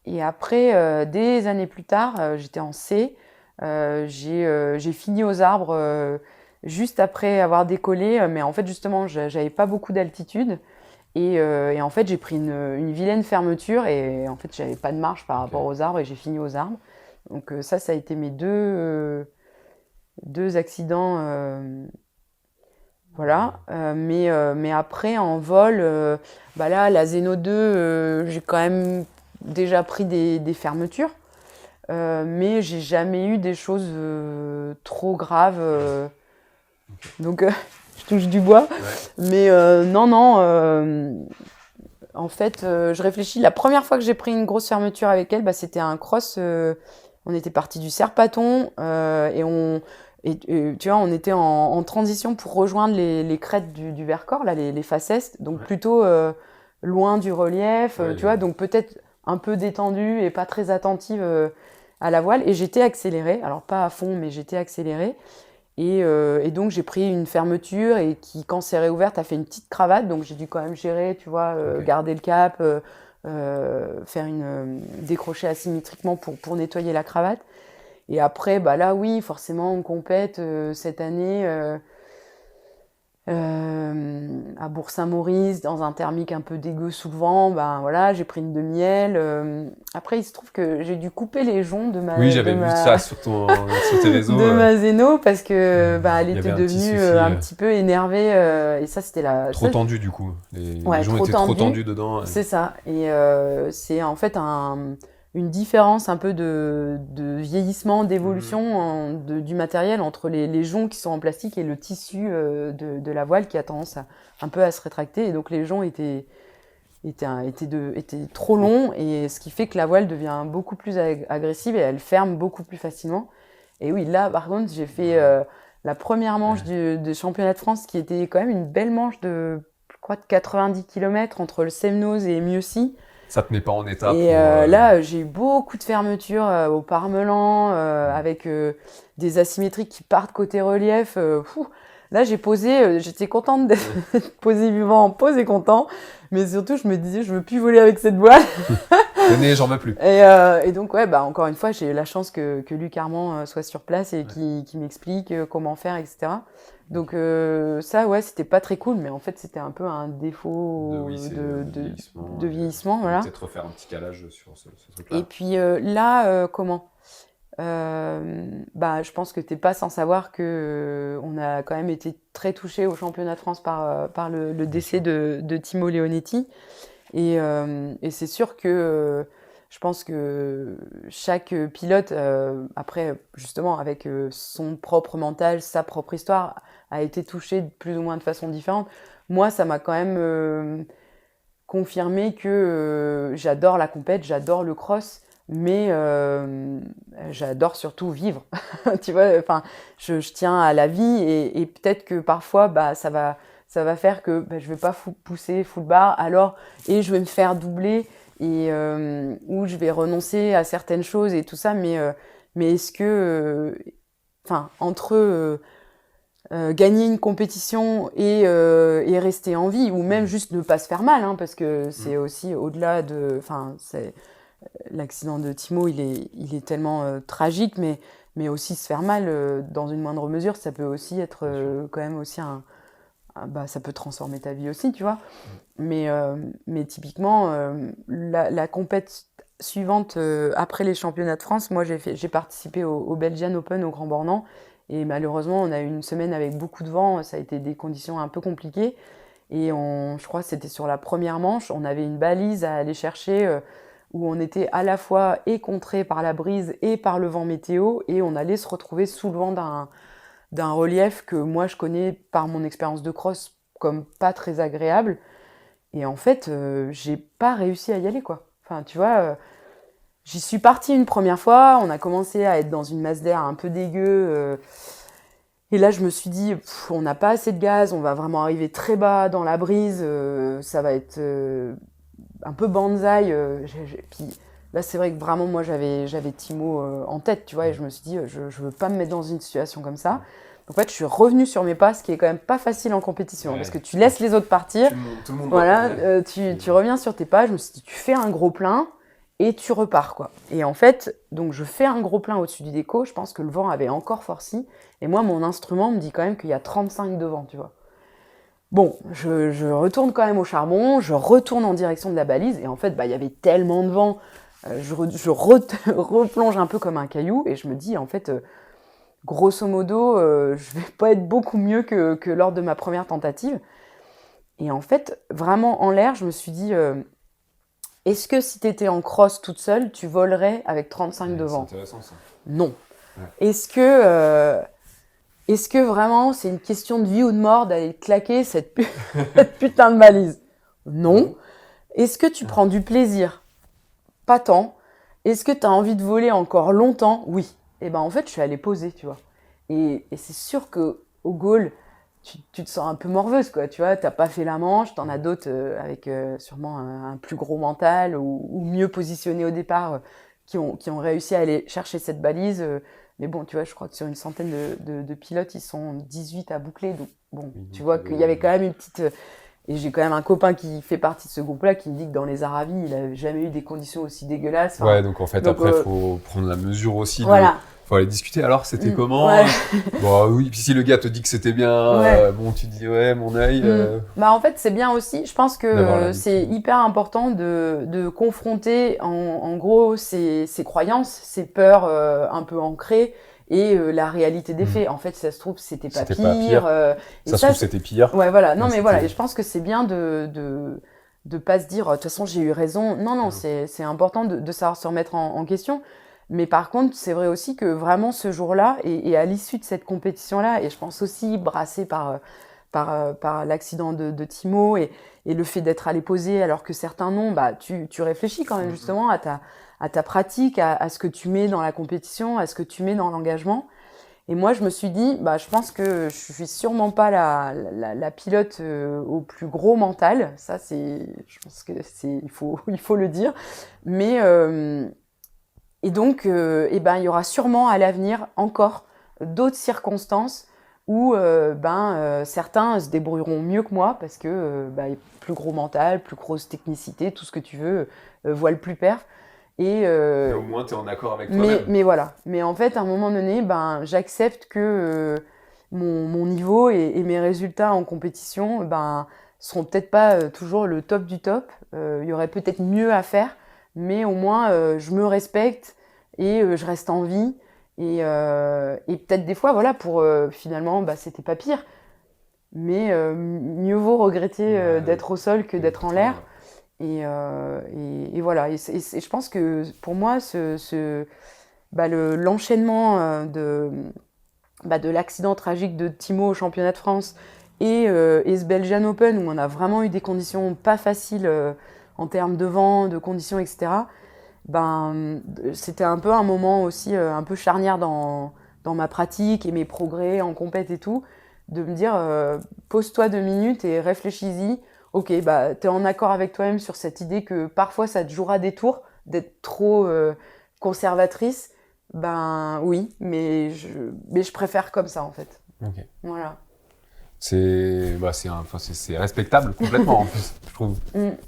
et après, des années plus tard, j'étais en C. J'ai fini aux arbres juste après avoir décollé, mais en fait, justement, j'avais pas beaucoup d'altitude. Et en fait, j'ai pris une vilaine fermeture et en fait, j'avais pas de marge par rapport aux arbres et j'ai fini aux arbres. Donc ça a été mes deux accidents. Voilà. Mais après, en vol, là, la Zeno 2, j'ai quand même déjà pris des fermetures. Mais j'ai jamais eu des choses trop graves. Donc, je touche du bois. Ouais. Mais non, non. En fait, je réfléchis. La première fois que j'ai pris une grosse fermeture avec elle, c'était un cross. On était parti du Serpaton et tu vois, on était en transition pour rejoindre les crêtes du Vercors, là, les faces est, donc plutôt loin du relief, tu vois, donc peut-être un peu détendue et pas très attentive à la voile. Et j'étais accélérée, alors pas à fond, mais j'étais accélérée. Et donc j'ai pris une fermeture et qui, quand c'est réouverte, a fait une petite cravate. Donc j'ai dû quand même gérer, tu vois, garder le cap, faire décrocher asymétriquement pour nettoyer la cravate. Et après, là oui, forcément, on compète cette année à Bourg-Saint-Maurice, dans un thermique un peu dégueu sous le vent. Voilà, j'ai pris une demi-aile. Après, il se trouve que j'ai dû couper les joncs de ma... Oui, j'avais vu ça sur tes réseaux. de ma Zeno parce que elle Il y était avait un petit devenue souci, un petit peu énervée et ça c'était trop tendu du coup. Les Ouais, joncs trop étaient trop tendu. tendus dedans. C'est ça. Et c'est en fait une différence un peu de vieillissement, d'évolution du matériel entre les joncs qui sont en plastique et le tissu de la voile qui a tendance un peu à se rétracter. Et donc les joncs étaient trop longs, et ce qui fait que la voile devient beaucoup plus agressive et elle ferme beaucoup plus facilement. Et oui, là par contre, j'ai fait la première manche du championnat de France qui était quand même une belle manche de, je crois, de 90 km entre le Semnoz et Mieuxy. Ça te met pas en état. Et là, j'ai eu beaucoup de fermetures au Parmelan, avec des asymétriques qui partent côté relief. Là, j'ai posé, j'étais contente d'être posée vivant en pause et content. Mais surtout, je me disais, je veux plus voler avec cette voile. Tenez, j'en veux plus. Et donc, encore une fois, j'ai eu la chance que Luc Armand soit sur place et qui m'explique comment faire, etc. Donc ça, c'était pas très cool, mais en fait, c'était un peu un défaut de vieillissement. Voilà. Peut-être refaire un petit calage sur ce truc-là. Et puis là, comment je pense que t'es pas sans savoir que on a quand même été très touchés au championnat de France par le décès de Timo Leonetti. Et c'est sûr que je pense que chaque pilote, après, justement, avec son propre mental, sa propre histoire, a été touché de plus ou moins de façon différente. Moi, ça m'a quand même confirmé que j'adore la compète, j'adore le cross, mais j'adore surtout vivre. Tu vois, enfin, je tiens à la vie et peut-être que parfois, ça va faire que je vais pas pousser full bar, et je vais me faire doubler et ou je vais renoncer à certaines choses et tout ça, mais est-ce que entre gagner une compétition et rester en vie, ou même juste ne pas se faire mal, parce que c'est aussi au-delà de... l'accident de Timo, il est tellement tragique, mais aussi se faire mal dans une moindre mesure, ça peut aussi être quand même aussi ça peut transformer ta vie aussi, tu vois. Mais typiquement, la compète suivante après les championnats de France, moi j'ai participé au Belgian Open au Grand Bornand, Et malheureusement, on a eu une semaine avec beaucoup de vent, ça a été des conditions un peu compliquées. Et je crois que c'était sur la première manche, on avait une balise à aller chercher où on était à la fois et contré par la brise et par le vent météo, et on allait se retrouver sous le vent d'un relief que moi je connais par mon expérience de cross comme pas très agréable. Et en fait, j'ai pas réussi à y aller, quoi. Enfin, tu vois, j'y suis partie une première fois, on a commencé à être dans une masse d'air un peu dégueu. Et là, je me suis dit, on n'a pas assez de gaz, on va vraiment arriver très bas dans la brise, ça va être un peu banzai. Puis là, c'est vrai que vraiment, moi, j'avais Timo en tête, tu vois, et je me suis dit, je veux pas me mettre dans une situation comme ça. En fait, je suis revenue sur mes pas, ce qui est quand même pas facile en compétition, parce que tu laisses les autres partir, Tout le monde voilà, tu reviens sur tes pas. Je me suis dit, tu fais un gros plein et tu repars, quoi. Et en fait, donc je fais un gros plein au-dessus du déco, je pense que le vent avait encore forci, et moi, mon instrument me dit quand même qu'il y a 35 de vent, tu vois. Bon, je retourne quand même au charbon, je retourne en direction de la balise, et en fait, il y avait tellement de vent, replonge un peu comme un caillou, et je me dis, en fait, grosso modo, je vais pas être beaucoup mieux que lors de ma première tentative. Et en fait, vraiment en l'air, je me suis dit, est-ce que si tu étais en cross toute seule, tu volerais avec 35 de vent ? C'est intéressant ça. Non. Ouais. Est-ce que vraiment c'est une question de vie ou de mort d'aller claquer cette putain de balise ? Non. Est-ce que tu prends du plaisir ? Pas tant. Est-ce que tu as envie de voler encore longtemps ? Oui. Et ben en fait, je suis allée poser, tu vois. Et c'est sûr que au goal, tu te sens un peu morveuse, quoi. Tu vois, t'as pas fait la manche, t'en as d'autres avec sûrement un plus gros mental ou mieux positionnés au départ qui ont réussi à aller chercher cette balise. Mais bon, tu vois, je crois que sur une centaine de pilotes, ils sont 18 à boucler. Donc bon, tu vois qu'il y avait quand même une petite... Et j'ai quand même un copain qui fait partie de ce groupe-là qui me dit que dans les Aravis, il n'avait jamais eu des conditions aussi dégueulasses. Ouais, donc en fait, après, il faut prendre la mesure aussi. Voilà. Faut aller discuter. Alors, c'était comment ? Ouais. Bon, oui, puis si le gars te dit que c'était bien, Ouais. bon, tu te dis, ouais, mon œil. En fait, c'est bien aussi. Je pense que c'est hyper important de confronter, en gros, ses croyances, ses peurs un peu ancrées et la réalité des faits. En fait, si ça se trouve, c'était pas pire. Ça se trouve, c'était pire. Ouais, voilà. Non, mais voilà. Et je pense que c'est bien de pas se dire, de toute façon, j'ai eu raison. Non, c'est important de savoir se remettre en question. Mais par contre, c'est vrai aussi que vraiment ce jour-là, et à l'issue de cette compétition-là, et je pense aussi brassé par l'accident de Timo et le fait d'être allé poser alors que certains non, tu réfléchis quand même justement à ta pratique, à ce que tu mets dans la compétition, à ce que tu mets dans l'engagement. Et moi, je me suis dit, je pense que je suis sûrement pas la pilote au plus gros mental. Ça, je pense que il faut le dire. Mais et donc, il y aura sûrement à l'avenir encore d'autres circonstances où certains se débrouilleront mieux que moi parce que plus gros mental, plus grosse technicité, tout ce que tu veux, voient le plus perf. Et au moins, tu es en accord avec toi-même. Mais voilà. Mais en fait, à un moment donné, j'accepte que mon niveau et mes résultats en compétition seront peut-être pas toujours le top du top. Il y aurait peut-être mieux à faire, mais au moins, je me respecte et je reste en vie. Et peut-être des fois, voilà, pour finalement, c'était pas pire. Mais mieux vaut regretter d'être au sol que d'être en l'air. Et voilà. Et je pense que pour moi, l'enchaînement de l'accident tragique de Timo au championnat de France et ce Belgian Open où on a vraiment eu des conditions pas faciles en termes de vent, de conditions, etc. C'était un peu un moment aussi un peu charnière dans ma pratique et mes progrès en compète et tout, de me dire pose-toi 2 minutes et réfléchis-y. Ok, t'es en accord avec toi-même sur cette idée que parfois ça te jouera des tours d'être trop conservatrice. Oui, mais je préfère comme ça en fait. Ok. Voilà. C'est respectable complètement en plus, je trouve,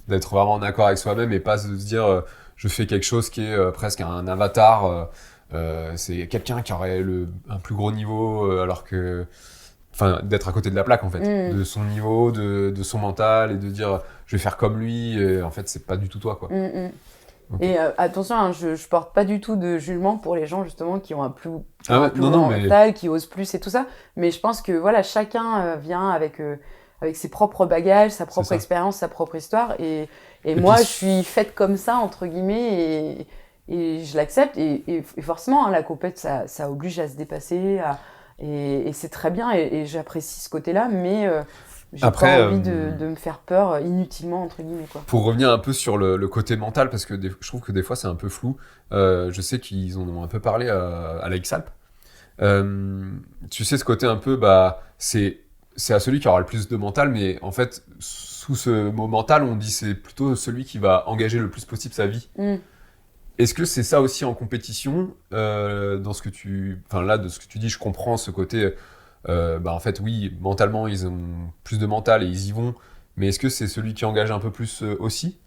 d'être vraiment en accord avec soi-même et pas de se dire je fais quelque chose qui est presque un avatar. C'est quelqu'un qui aurait un plus gros niveau alors que... Enfin, d'être à côté de la plaque, en fait. De son niveau, de son mental, et de dire, je vais faire comme lui. Et en fait, c'est pas du tout toi, quoi. Okay. Et attention, je porte pas du tout de jugement pour les gens, justement, qui ont un plus qui ont un plus non, gros mais... mental, qui osent plus et tout ça. Mais je pense que voilà, chacun vient avec ses propres bagages, sa propre expérience, sa propre histoire. Et moi, je suis faite comme ça, entre guillemets, et je l'accepte. Et forcément, hein, la compète, ça oblige à se dépasser, et c'est très bien, et j'apprécie ce côté-là, mais j'ai pas envie de me faire peur inutilement, entre guillemets, quoi. Pour revenir un peu sur le côté mental, parce que je trouve que des fois c'est un peu flou, je sais qu'ils en ont un peu parlé à la X-Alp. Tu sais, ce côté un peu, c'est à celui qui aura le plus de mental, mais en fait, sous ce mot mental, on dit c'est plutôt celui qui va engager le plus possible sa vie. Est-ce que c'est ça aussi en compétition, dans ce que de ce que tu dis, je comprends ce côté, en fait, oui, mentalement, ils ont plus de mental et ils y vont, mais est-ce que c'est celui qui engage un peu plus aussi,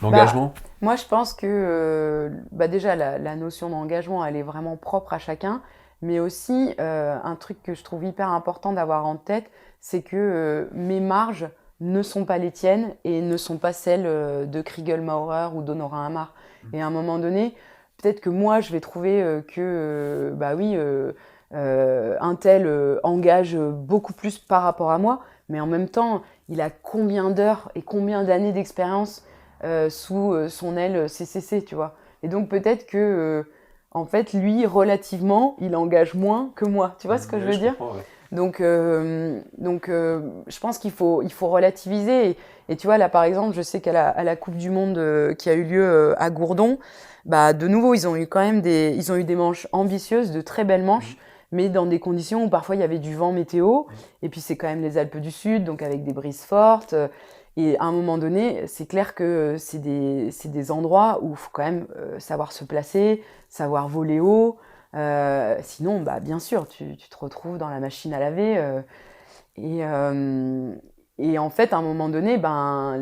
l'engagement ? Moi, je pense que déjà, la notion d'engagement, elle est vraiment propre à chacun, mais aussi, un truc que je trouve hyper important d'avoir en tête, c'est que mes marges ne sont pas les tiennes et ne sont pas celles de Kriegel Maurer ou d'Honorin Amar. Et à un moment donné, peut-être que moi, je vais trouver que, un tel engage beaucoup plus par rapport à moi, mais en même temps, il a combien d'heures et combien d'années d'expérience sous son aile CCC, tu vois. Et donc peut-être que, en fait, lui, relativement, il engage moins que moi. Tu vois ce que je veux dire ? Ouais. Donc, je pense qu'il faut relativiser. Et tu vois, là, par exemple, je sais qu'à la Coupe du Monde qui a eu lieu à Gourdon, de nouveau, ils ont eu quand même ils ont eu des manches ambitieuses, de très belles manches, mais dans des conditions où parfois il y avait du vent météo. Et puis, c'est quand même les Alpes du Sud, donc avec des brises fortes. Et à un moment donné, c'est clair que c'est des endroits où il faut quand même savoir se placer, savoir voler haut. Sinon, bien sûr, tu te retrouves dans la machine à laver. Et en fait, à un moment donné,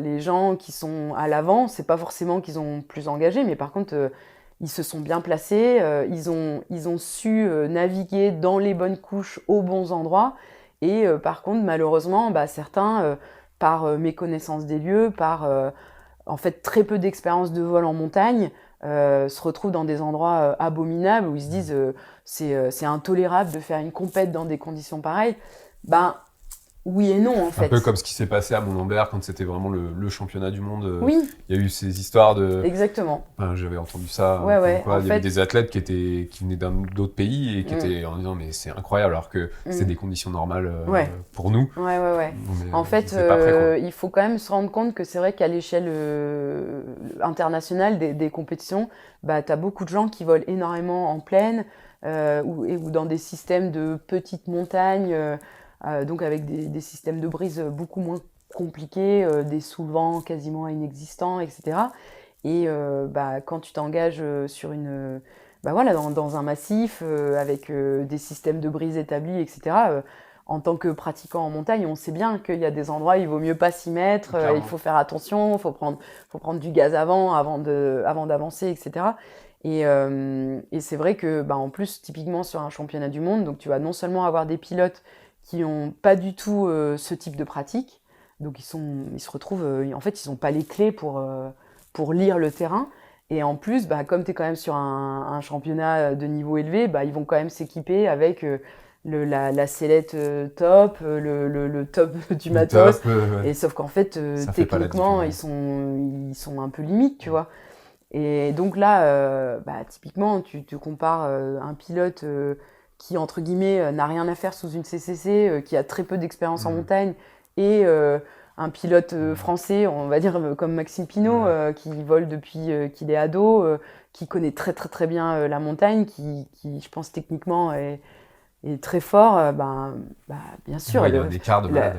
les gens qui sont à l'avant, c'est pas forcément qu'ils ont plus engagé, mais par contre, ils se sont bien placés, ils ont su naviguer dans les bonnes couches aux bons endroits. Et par contre, malheureusement, certains, par méconnaissance des lieux, par en fait très peu d'expérience de vol en montagne, se retrouvent dans des endroits abominables où ils se disent c'est intolérable de faire une compète dans des conditions pareilles. Oui et non, en fait. Un peu comme ce qui s'est passé à Mont-Lambert quand c'était vraiment le championnat du monde. Oui. Il y a eu ces histoires de... Exactement. J'avais entendu ça. Ouais. Il y avait des athlètes qui venaient d'autres pays et qui étaient en disant mais c'est incroyable, alors que c'est des conditions normales pour nous. Ouais. En fait, il faut quand même se rendre compte que c'est vrai qu'à l'échelle internationale des compétitions, t'as beaucoup de gens qui volent énormément en plaine ou dans des systèmes de petites montagnes, donc avec des systèmes de brise beaucoup moins compliqués, des soulevants quasiment inexistants, etc. Et quand tu t'engages sur dans un massif avec des systèmes de brise établis, etc., en tant que pratiquant en montagne, on sait bien qu'il y a des endroits où il vaut mieux pas s'y mettre, il faut faire attention, il faut prendre du gaz avant d'avancer, etc. Et c'est vrai que en plus, typiquement sur un championnat du monde, donc tu vas non seulement avoir des pilotes qui n'ont pas du tout ce type de pratique, donc ils se retrouvent, en fait, ils n'ont pas les clés pour lire le terrain. Et en plus, comme tu es quand même sur un championnat de niveau élevé, ils vont quand même s'équiper avec la sellette top, le top du matos. Et sauf qu'en fait, techniquement, ils sont un peu limites, tu vois. Et donc là, typiquement, tu compares un pilote qui, entre guillemets, n'a rien à faire sous une CCC, qui a très peu d'expérience en montagne, et un pilote français, on va dire comme Maxime Pinault, qui vole depuis qu'il est ado, qui connaît très très très bien la montagne, qui, je pense, techniquement est très fort, bien sûr. Il y a un écart de malade.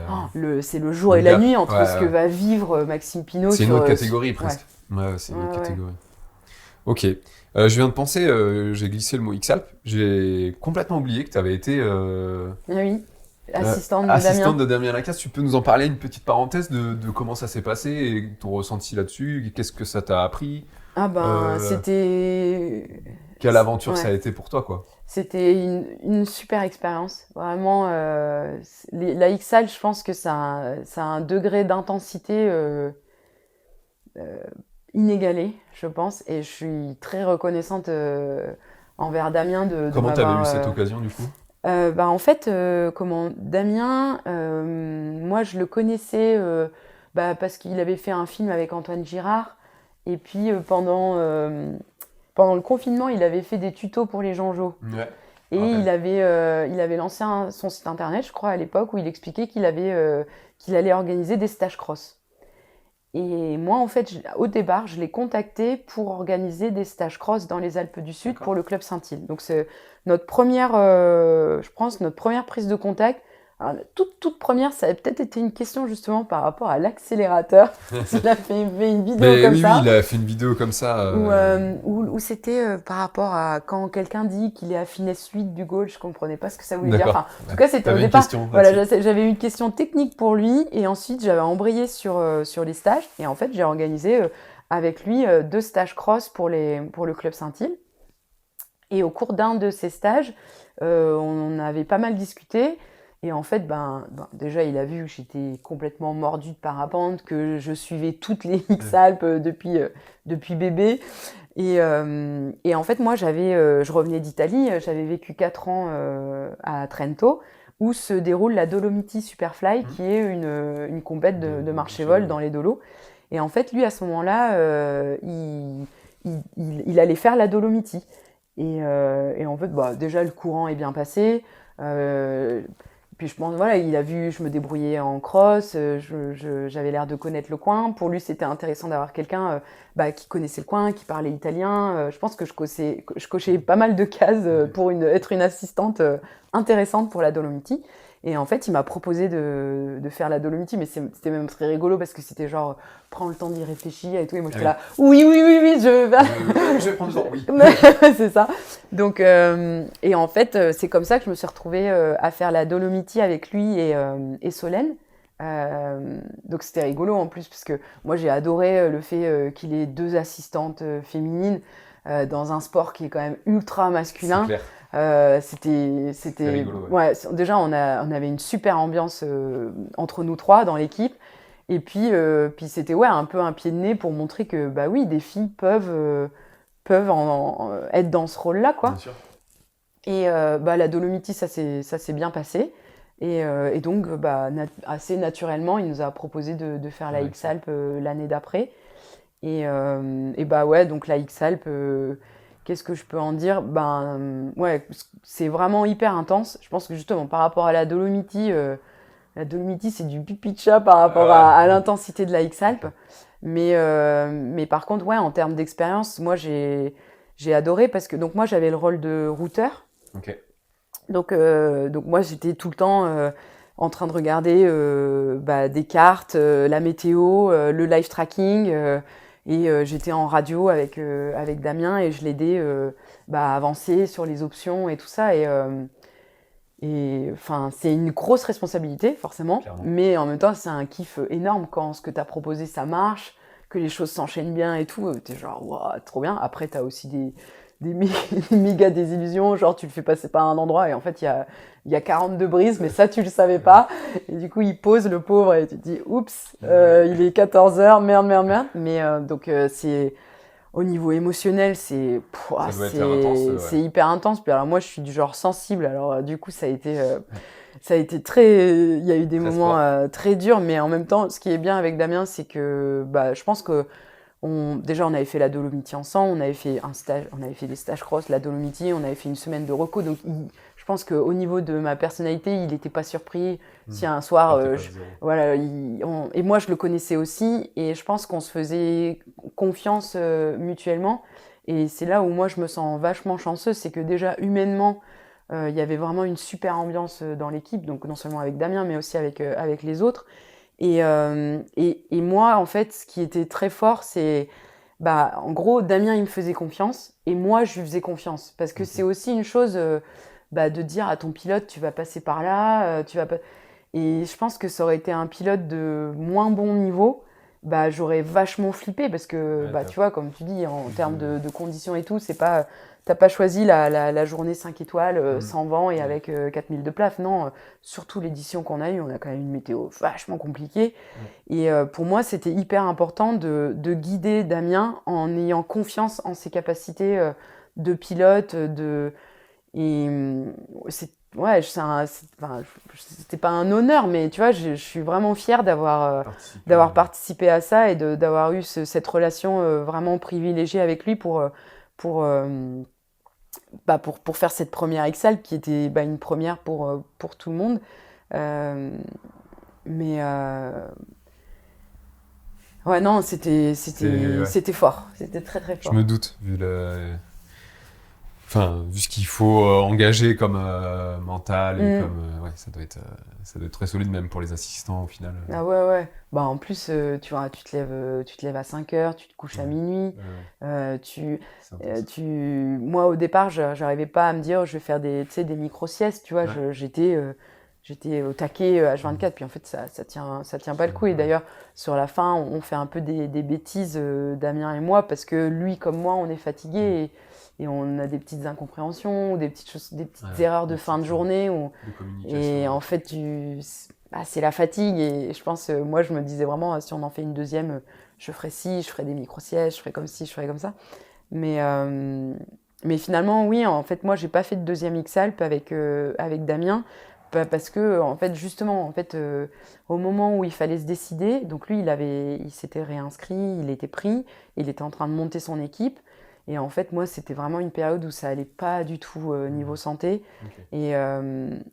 C'est le jour et la nuit entre ce que va vivre Maxime Pinault. C'est une autre catégorie presque. Ouais, c'est une autre catégorie. Ok. Je viens de penser, j'ai glissé le mot X-Alp. J'ai complètement oublié que tu avais été... oui. Assistante de Damien Lacasse. Tu peux nous en parler, une petite parenthèse de comment ça s'est passé et ton ressenti là-dessus? Qu'est-ce que ça t'a appris? C'était... Quelle aventure ça a été pour toi, quoi? C'était une super expérience. Vraiment, la X-Alp, je pense que ça a un degré d'intensité inégalé, je pense. Et je suis très reconnaissante envers Damien de Comment tu avais eu m'avoir. cette occasion du coup? En fait, Damien, moi je le connaissais parce qu'il avait fait un film avec Antoine Girard. Et puis pendant le confinement, il avait fait des tutos pour les Janjo. Ouais. Et Rappel. il avait lancé son site internet, je crois, à l'époque, où il expliquait qu'il allait organiser des stages cross. Et moi, en fait, au départ, je l'ai contacté pour organiser des stages cross dans les Alpes du Sud D'accord. pour le club Saint-Île. Donc, c'est notre première, je pense, notre première prise de contact. Alors, toute première, ça a peut-être été une question justement par rapport à l'accélérateur. Il a fait une vidéo Mais comme oui, ça. il a fait une vidéo comme ça. Où c'était par rapport à quand quelqu'un dit qu'il est à finesse 8 du goal, je comprenais pas ce que ça voulait dire. D'accord. Enfin, en tout cas, c'était au T'avais une départ. question Voilà, là-dessus. j'avais une question technique pour lui et ensuite j'avais embrayé sur les stages et en fait j'ai organisé avec lui 2 stages cross pour le club Saint-Île. Et au cours d'un de ces stages, on avait pas mal discuté. Et en fait, déjà, il a vu que j'étais complètement mordue de parapente, que je suivais toutes les X-Alpes depuis bébé. Et en fait, moi, je revenais d'Italie, j'avais vécu 4 ans à Trento, où se déroule la Dolomiti Superfly, qui est une compète de marché-vol dans les Dolos. Et en fait, lui, à ce moment-là, il allait faire la Dolomiti. Et en fait, déjà, le courant est bien passé. Puis je pense, voilà, il a vu, je me débrouillais en cross, j'avais l'air de connaître le coin. Pour lui, c'était intéressant d'avoir quelqu'un qui connaissait le coin, qui parlait italien. Je pense que je cochais pas mal de cases pour être une assistante intéressante pour la Dolomiti. Et en fait, il m'a proposé de faire la Dolomiti, mais c'était même très rigolo parce que c'était genre, prends le temps d'y réfléchir et tout. Et moi, j'étais là, oui, Je vais prendre le temps, oui. c'est ça. Donc, et en fait, c'est comme ça que je me suis retrouvée à faire la Dolomiti avec lui et Solène. Donc c'était rigolo en plus parce que moi j'ai adoré le fait qu'il ait 2 assistantes féminines dans un sport qui est quand même ultra masculin. C'est clair. C'était rigolo, ouais. Déjà on avait une super ambiance entre nous 3 dans l'équipe. Et puis c'était un peu un pied de nez pour montrer que bah oui, des filles peuvent être dans ce rôle-là, quoi. Bien sûr. Et la Dolomiti, ça s'est bien passé. Et donc, assez naturellement, il nous a proposé de faire la X-Alpes l'année d'après. Donc la X-Alpes, qu'est-ce que je peux en dire? C'est vraiment hyper intense. Je pense que justement, par rapport à la Dolomiti, c'est du pipi de chat par rapport à l'intensité de la X-Alpes. Mais par contre, en termes d'expérience, moi, j'ai adoré parce que donc moi, j'avais le rôle de routeur. Ok. Donc moi, j'étais tout le temps en train de regarder des cartes, la météo, le live tracking. Et j'étais en radio avec Damien et je l'aidais à avancer sur les options et tout ça. Et enfin, c'est une grosse responsabilité, forcément. Clairement. Mais en même temps, c'est un kiff énorme quand ce que tu as proposé, ça marche, que les choses s'enchaînent bien et tout. T'es genre, waouh, trop bien. Après, tu as aussi des méga désillusions. Genre, tu le fais passer par un endroit et en fait, il y a 42 brises, mais ça, tu le savais pas. Et du coup, il pose le pauvre et tu te dis, oups, il est 14h, merde. Mais c'est... Au niveau émotionnel, c'est hyper intense. Puis alors moi, je suis du genre sensible. Alors du coup, ça a été très. Il y a eu des moments très durs, mais en même temps, ce qui est bien avec Damien, c'est que je pense que déjà on avait fait la Dolomiti ensemble, on avait fait un stage, on avait fait des stages cross, la Dolomiti, on avait fait une semaine de reco. Donc je pense qu'au niveau de ma personnalité, il n'était pas surpris si un soir, et moi je le connaissais aussi, et je pense qu'on se faisait confiance mutuellement. Et c'est là où moi je me sens vachement chanceuse, c'est que déjà humainement, il y avait vraiment une super ambiance dans l'équipe, donc non seulement avec Damien, mais aussi avec les autres. Et moi, en fait, ce qui était très fort, c'est, en gros, Damien, il me faisait confiance, et moi, je lui faisais confiance. Parce que c'est aussi une chose de dire à ton pilote, tu vas passer par là, tu vas pas... Et je pense que ça aurait été un pilote de moins bon niveau, j'aurais vachement flippé, parce que, tu vois, comme tu dis, en termes de conditions et tout, c'est pas... T'as pas choisi la journée 5 étoiles sans vent et avec 4000 de plaf. Non, surtout l'édition qu'on a eue, on a quand même une météo vachement compliquée. Et pour moi, c'était hyper important de guider Damien en ayant confiance en ses capacités de pilotes, et ouais, c'était pas un honneur, mais tu vois, je suis vraiment fière d'avoir participé à ça et d'avoir eu cette relation vraiment privilégiée avec lui pour, euh, pour faire cette première Exalp qui était une première pour tout le monde. Euh, mais ouais, non, Ouais. c'était fort. C'était très, très Je fort. me doute, vu ce qu'il faut engager comme mental et comme ouais, ça doit être très solide même pour les assistants au final. Ah ouais, ouais. Bah, en plus, tu vois, tu te lèves à 5 heures, tu te couches à Ouais, minuit. ouais, ouais, euh, tu, c'est intense. Moi, au départ, j'arrivais pas à me dire, je vais faire tu sais, des micro-siestes, tu vois. Ouais. J'étais au taquet Mhm. H24, puis en fait, ça tient pas le coup. Et Ouais. d'ailleurs, sur la fin, on fait un peu des bêtises, Damien et moi, parce que lui, comme moi, on est Mhm. fatigué et on a des petites incompréhensions ou des petites choses, des Ouais, petites erreurs de des fin de petites journée. de communication. Et Ouais. en fait, c'est la fatigue. Et je pense, moi, je me disais vraiment, si on en fait une deuxième, je ferais ci, je ferais des micro-sièges, je ferais comme ci, je ferais comme ça. Mais, euh, mais finalement, oui, en fait, moi, j'ai pas fait de deuxième X-Alp avec Damien. Parce que, en fait, justement, au moment où il fallait se décider, donc lui, il s'était réinscrit, il était pris, il était en train de monter son équipe. Et en fait, moi, c'était vraiment une période où ça allait pas du tout niveau Mhm. santé. Ok.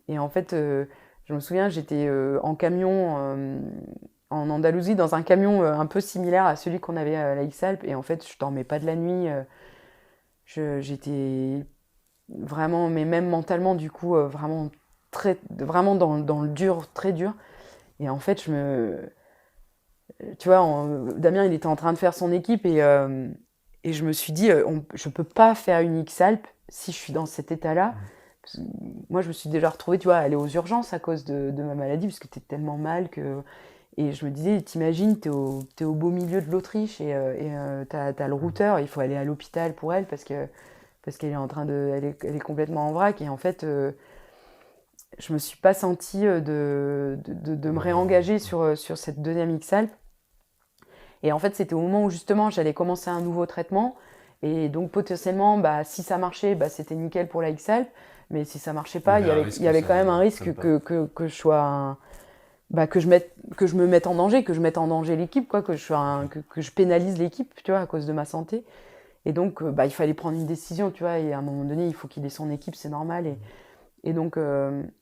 Et en fait, je me souviens, j'étais en camion en Andalousie, dans un camion un peu similaire à celui qu'on avait à la X-Alp. Et en fait, je dormais pas de la nuit. J'étais vraiment, mais même mentalement, du coup, vraiment dans le dur, très dur. Et en fait, tu vois, Damien, il était en train de faire son équipe et je me suis dit, je peux pas faire une X-Alp si je suis dans cet état-là. Mhm. Parce que moi, je me suis déjà retrouvée, tu vois, à aller aux urgences à cause de ma maladie, parce que t'es tellement mal que. Et je me disais, t'imagines, t'es au beau milieu de l'Autriche et t'as le Mhm. routeur, il faut aller à l'hôpital pour elle parce qu'elle est elle est complètement en vrac. Et en fait, je me suis pas sentie de me réengager sur cette deuxième X-Alp. Et en fait, c'était au moment où justement j'allais commencer un nouveau traitement. Et donc potentiellement, si ça marchait, c'était nickel pour la X-Alp. Mais si ça marchait Il y pas, avait un il risque y que avait ça quand même un risque fonctionne pas. que je sois que je me mette en danger, que je mette en danger l'équipe, quoi, Ok. que je pénalise l'équipe, tu vois, à cause de ma santé. Et donc, il fallait prendre une décision, tu vois. Et à un moment donné, il faut qu'il ait son équipe, c'est normal. Et donc,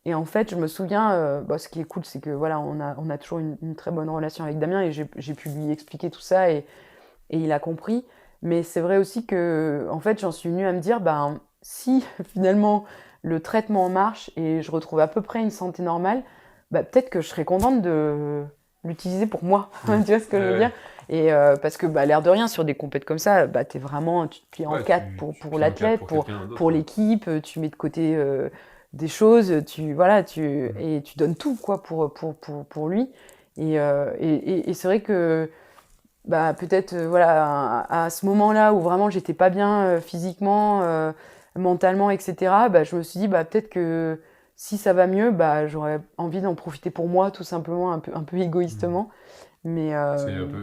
et en fait, je me souviens, ce qui est cool, c'est que voilà, on a toujours une très bonne relation avec Damien et j'ai pu lui expliquer tout ça et il a compris. Mais c'est vrai aussi que, en fait, j'en suis venue à me dire, si finalement le traitement marche et je retrouve à peu près une santé normale, peut-être que je serais contente de l'utiliser pour moi. Tu Ouais. vois ce que je veux Ouais. dire? Et parce que, l'air de rien, sur des compètes comme ça, tu te plies en Ouais, quatre tu pour plies en quatre l'athlète, pour quelqu'un d'autre. pour Ouais. l'équipe, tu mets de côté des choses, Mhm. et tu donnes tout, quoi, pour lui. Et c'est vrai que peut-être voilà à ce moment-là où vraiment j'étais pas bien physiquement, mentalement, etc. Je me suis dit peut-être que si ça va mieux, j'aurais envie d'en profiter pour moi tout simplement un peu Mhm. égoïstement. Mais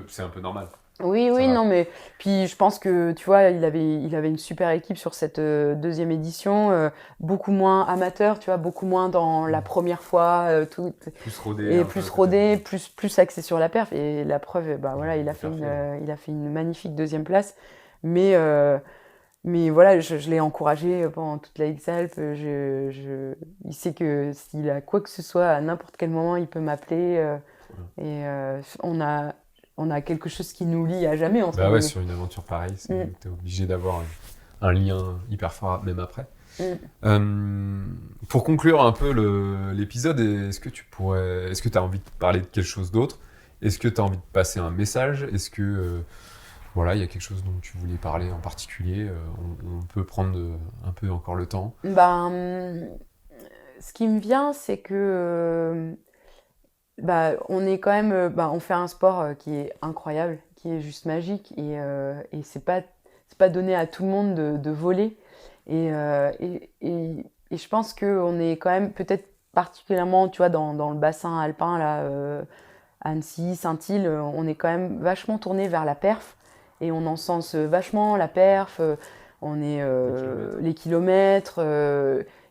C'est un peu normal. oui, Ça oui, non, va. mais puis je pense que tu vois, il avait une super équipe sur cette deuxième édition, beaucoup moins amateur, tu vois, beaucoup moins dans la Mhm. première fois, tout Plus rodé et un plus peu peut-être. rodé, plus axé sur la perf. Et la preuve, voilà, Il est parfait. Ouais. il a fait une magnifique deuxième place. Mais, mais voilà, je l'ai encouragé pendant toute la X-Alp. Il sait que s'il a quoi que ce soit, à n'importe quel moment, il peut m'appeler. Trop bien. Et on a quelque chose qui nous lie à jamais, entre Bah ouais, guillemets. sur une aventure pareille, Mm, t'es obligé d'avoir un lien hyper fort même après. mm. Euh, pour conclure un peu l'épisode, est-ce que tu as envie de parler de quelque chose d'autre? Est-ce que tu as envie de passer un message? Est-ce que voilà, il y a quelque chose dont tu voulais parler en particulier? On peut prendre un peu encore le temps. Ben, ce qui me vient, c'est que on est quand même, on fait un sport qui est incroyable, qui est juste magique, et c'est pas donné à tout le monde de voler. Et je pense qu'on est quand même peut-être particulièrement, tu vois, dans le bassin alpin là, Annecy, Saint-Île, on est quand même vachement tourné vers la perf et on encense vachement la perf. les kilomètres.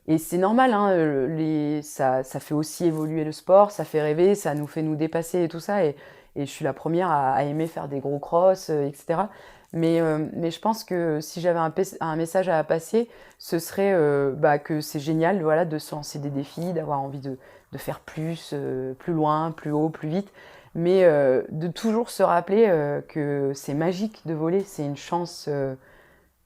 Et c'est normal, hein, ça fait aussi évoluer le sport, ça fait rêver, ça nous fait nous dépasser et tout ça. Et je suis la première à aimer faire des gros crosses, etc. Mais je pense que si j'avais un message à passer, ce serait que c'est génial, voilà, de se lancer des défis, d'avoir envie de faire plus, plus loin, plus haut, plus vite. Mais de toujours se rappeler que c'est magique de voler, c'est une chance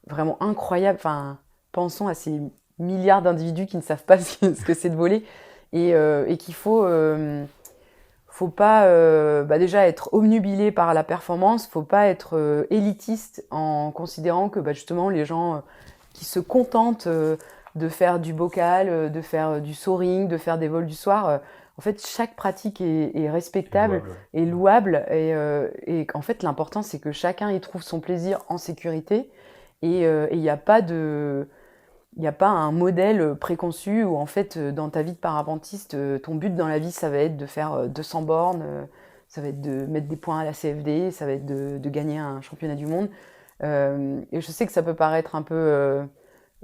vraiment incroyable. Enfin, pensons à ces milliards d'individus qui ne savent pas ce que c'est de voler et qu'il faut pas déjà être obnubilé par la performance, faut pas être élitiste en considérant que justement les gens qui se contentent de faire du bocal, de faire du soaring, de faire des vols du soir, en fait chaque pratique est respectable et louable et en fait l'important c'est que chacun y trouve son plaisir en sécurité et il n'y a pas un modèle préconçu où en fait dans ta vie de parapentiste, ton but dans la vie ça va être de faire 200 bornes, ça va être de mettre des points à la CFD, ça va être de gagner un championnat du monde. Et je sais que ça peut paraître un peu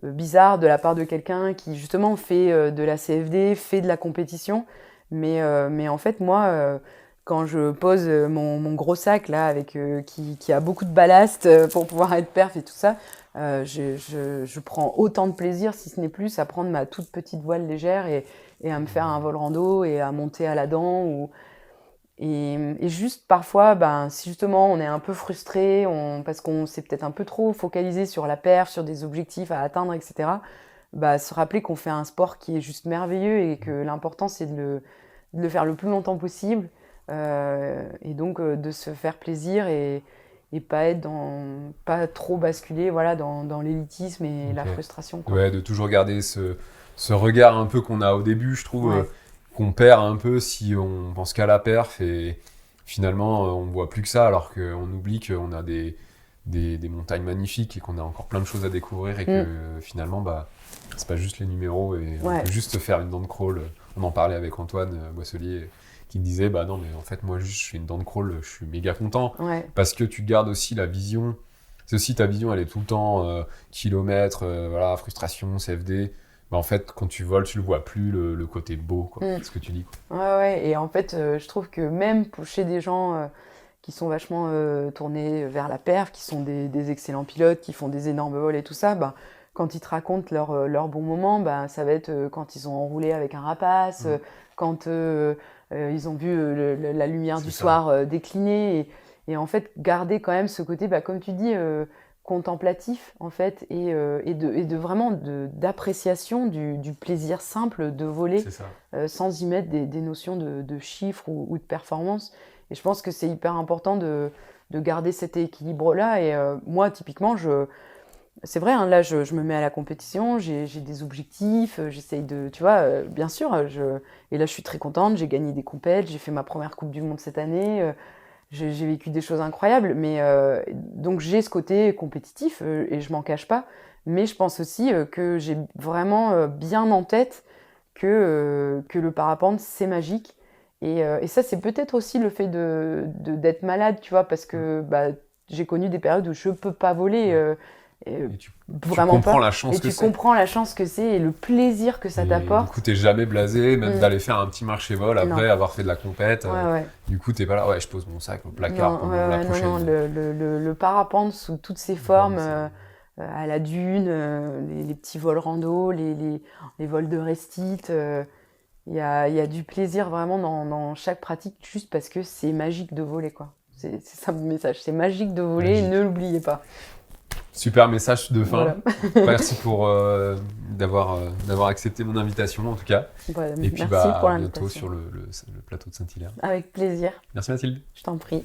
bizarre de la part de quelqu'un qui justement fait de la CFD, fait de la compétition, mais en fait moi quand je pose mon gros sac là avec qui a beaucoup de ballast pour pouvoir être perf et tout ça, je prends autant de plaisir, si ce n'est plus, à prendre ma toute petite voile légère et à me faire un vol rando et à monter à la dent. Et juste parfois, si justement on est un peu frustré, parce qu'on s'est peut-être un peu trop focalisé sur la perf, sur des objectifs à atteindre, etc., se rappeler qu'on fait un sport qui est juste merveilleux et que l'important c'est de le faire le plus longtemps possible et donc de se faire plaisir et pas trop basculer voilà, dans l'élitisme et la frustration. Quoi. Ouais, de toujours garder ce regard un peu qu'on a au début, je trouve, qu'on perd un peu si on pense qu'à la perf et finalement on voit plus que ça alors qu'on oublie qu'on a des montagnes magnifiques et qu'on a encore plein de choses à découvrir et que finalement c'est pas juste les numéros et on peut juste faire une dent de crawl. On en parlait avec Antoine Boisselier qui me disait non mais en fait moi juste je fais une dent de crawl, je suis méga content parce que tu gardes aussi la vision, c'est aussi ta vision elle est tout le temps kilomètres, voilà, frustration, CFD. En fait quand tu voles tu le vois plus le côté beau quoi, ce que tu dis quoi. Ouais et en fait je trouve que même chez des gens qui sont vachement tournés vers la perf, qui sont des excellents pilotes, qui font des énormes vols et tout ça, quand ils te racontent leur bon moment, ça va être quand ils ont enroulé avec un rapace, quand ils ont vu la lumière du soir décliner. Et en fait, garder quand même ce côté, comme tu dis, contemplatif, en fait, et de vraiment d'appréciation du plaisir simple de voler, sans y mettre des notions de chiffres ou de performance. Et je pense que c'est hyper important de garder cet équilibre-là. Et moi, typiquement, c'est vrai, hein, là, je me mets à la compétition, j'ai des objectifs, j'essaye de, tu vois, bien sûr, et là, je suis très contente, j'ai gagné des compètes, j'ai fait ma première Coupe du Monde cette année, j'ai vécu des choses incroyables, mais donc j'ai ce côté compétitif, et je m'en cache pas, mais je pense aussi que j'ai vraiment bien en tête que le parapente, c'est magique, et ça, c'est peut-être aussi le fait d'être malade, tu vois, parce que j'ai connu des périodes où je peux pas voler, et tu comprends la chance que c'est. Et tu comprends la chance que c'est et le plaisir que ça t'apporte. Du coup, t'es jamais blasé, même d'aller faire un petit marché vol après avoir fait de la compète. Du coup, t'es pas là, je pose mon sac au placard pendant la prochaine. Non, le parapente sous toutes ses formes, à la dune, les petits vols rando, les vols de restite. Il y a du plaisir vraiment dans chaque pratique, juste parce que c'est magique de voler, quoi. C'est ça mon message, c'est magique de voler, ne l'oubliez pas. Super message de fin. Voilà. Merci pour d'avoir accepté mon invitation en tout cas. Voilà, et puis merci pour à bientôt l'invitation. sur le plateau de Saint-Hilaire. Avec plaisir. Merci Mathilde. Je t'en prie.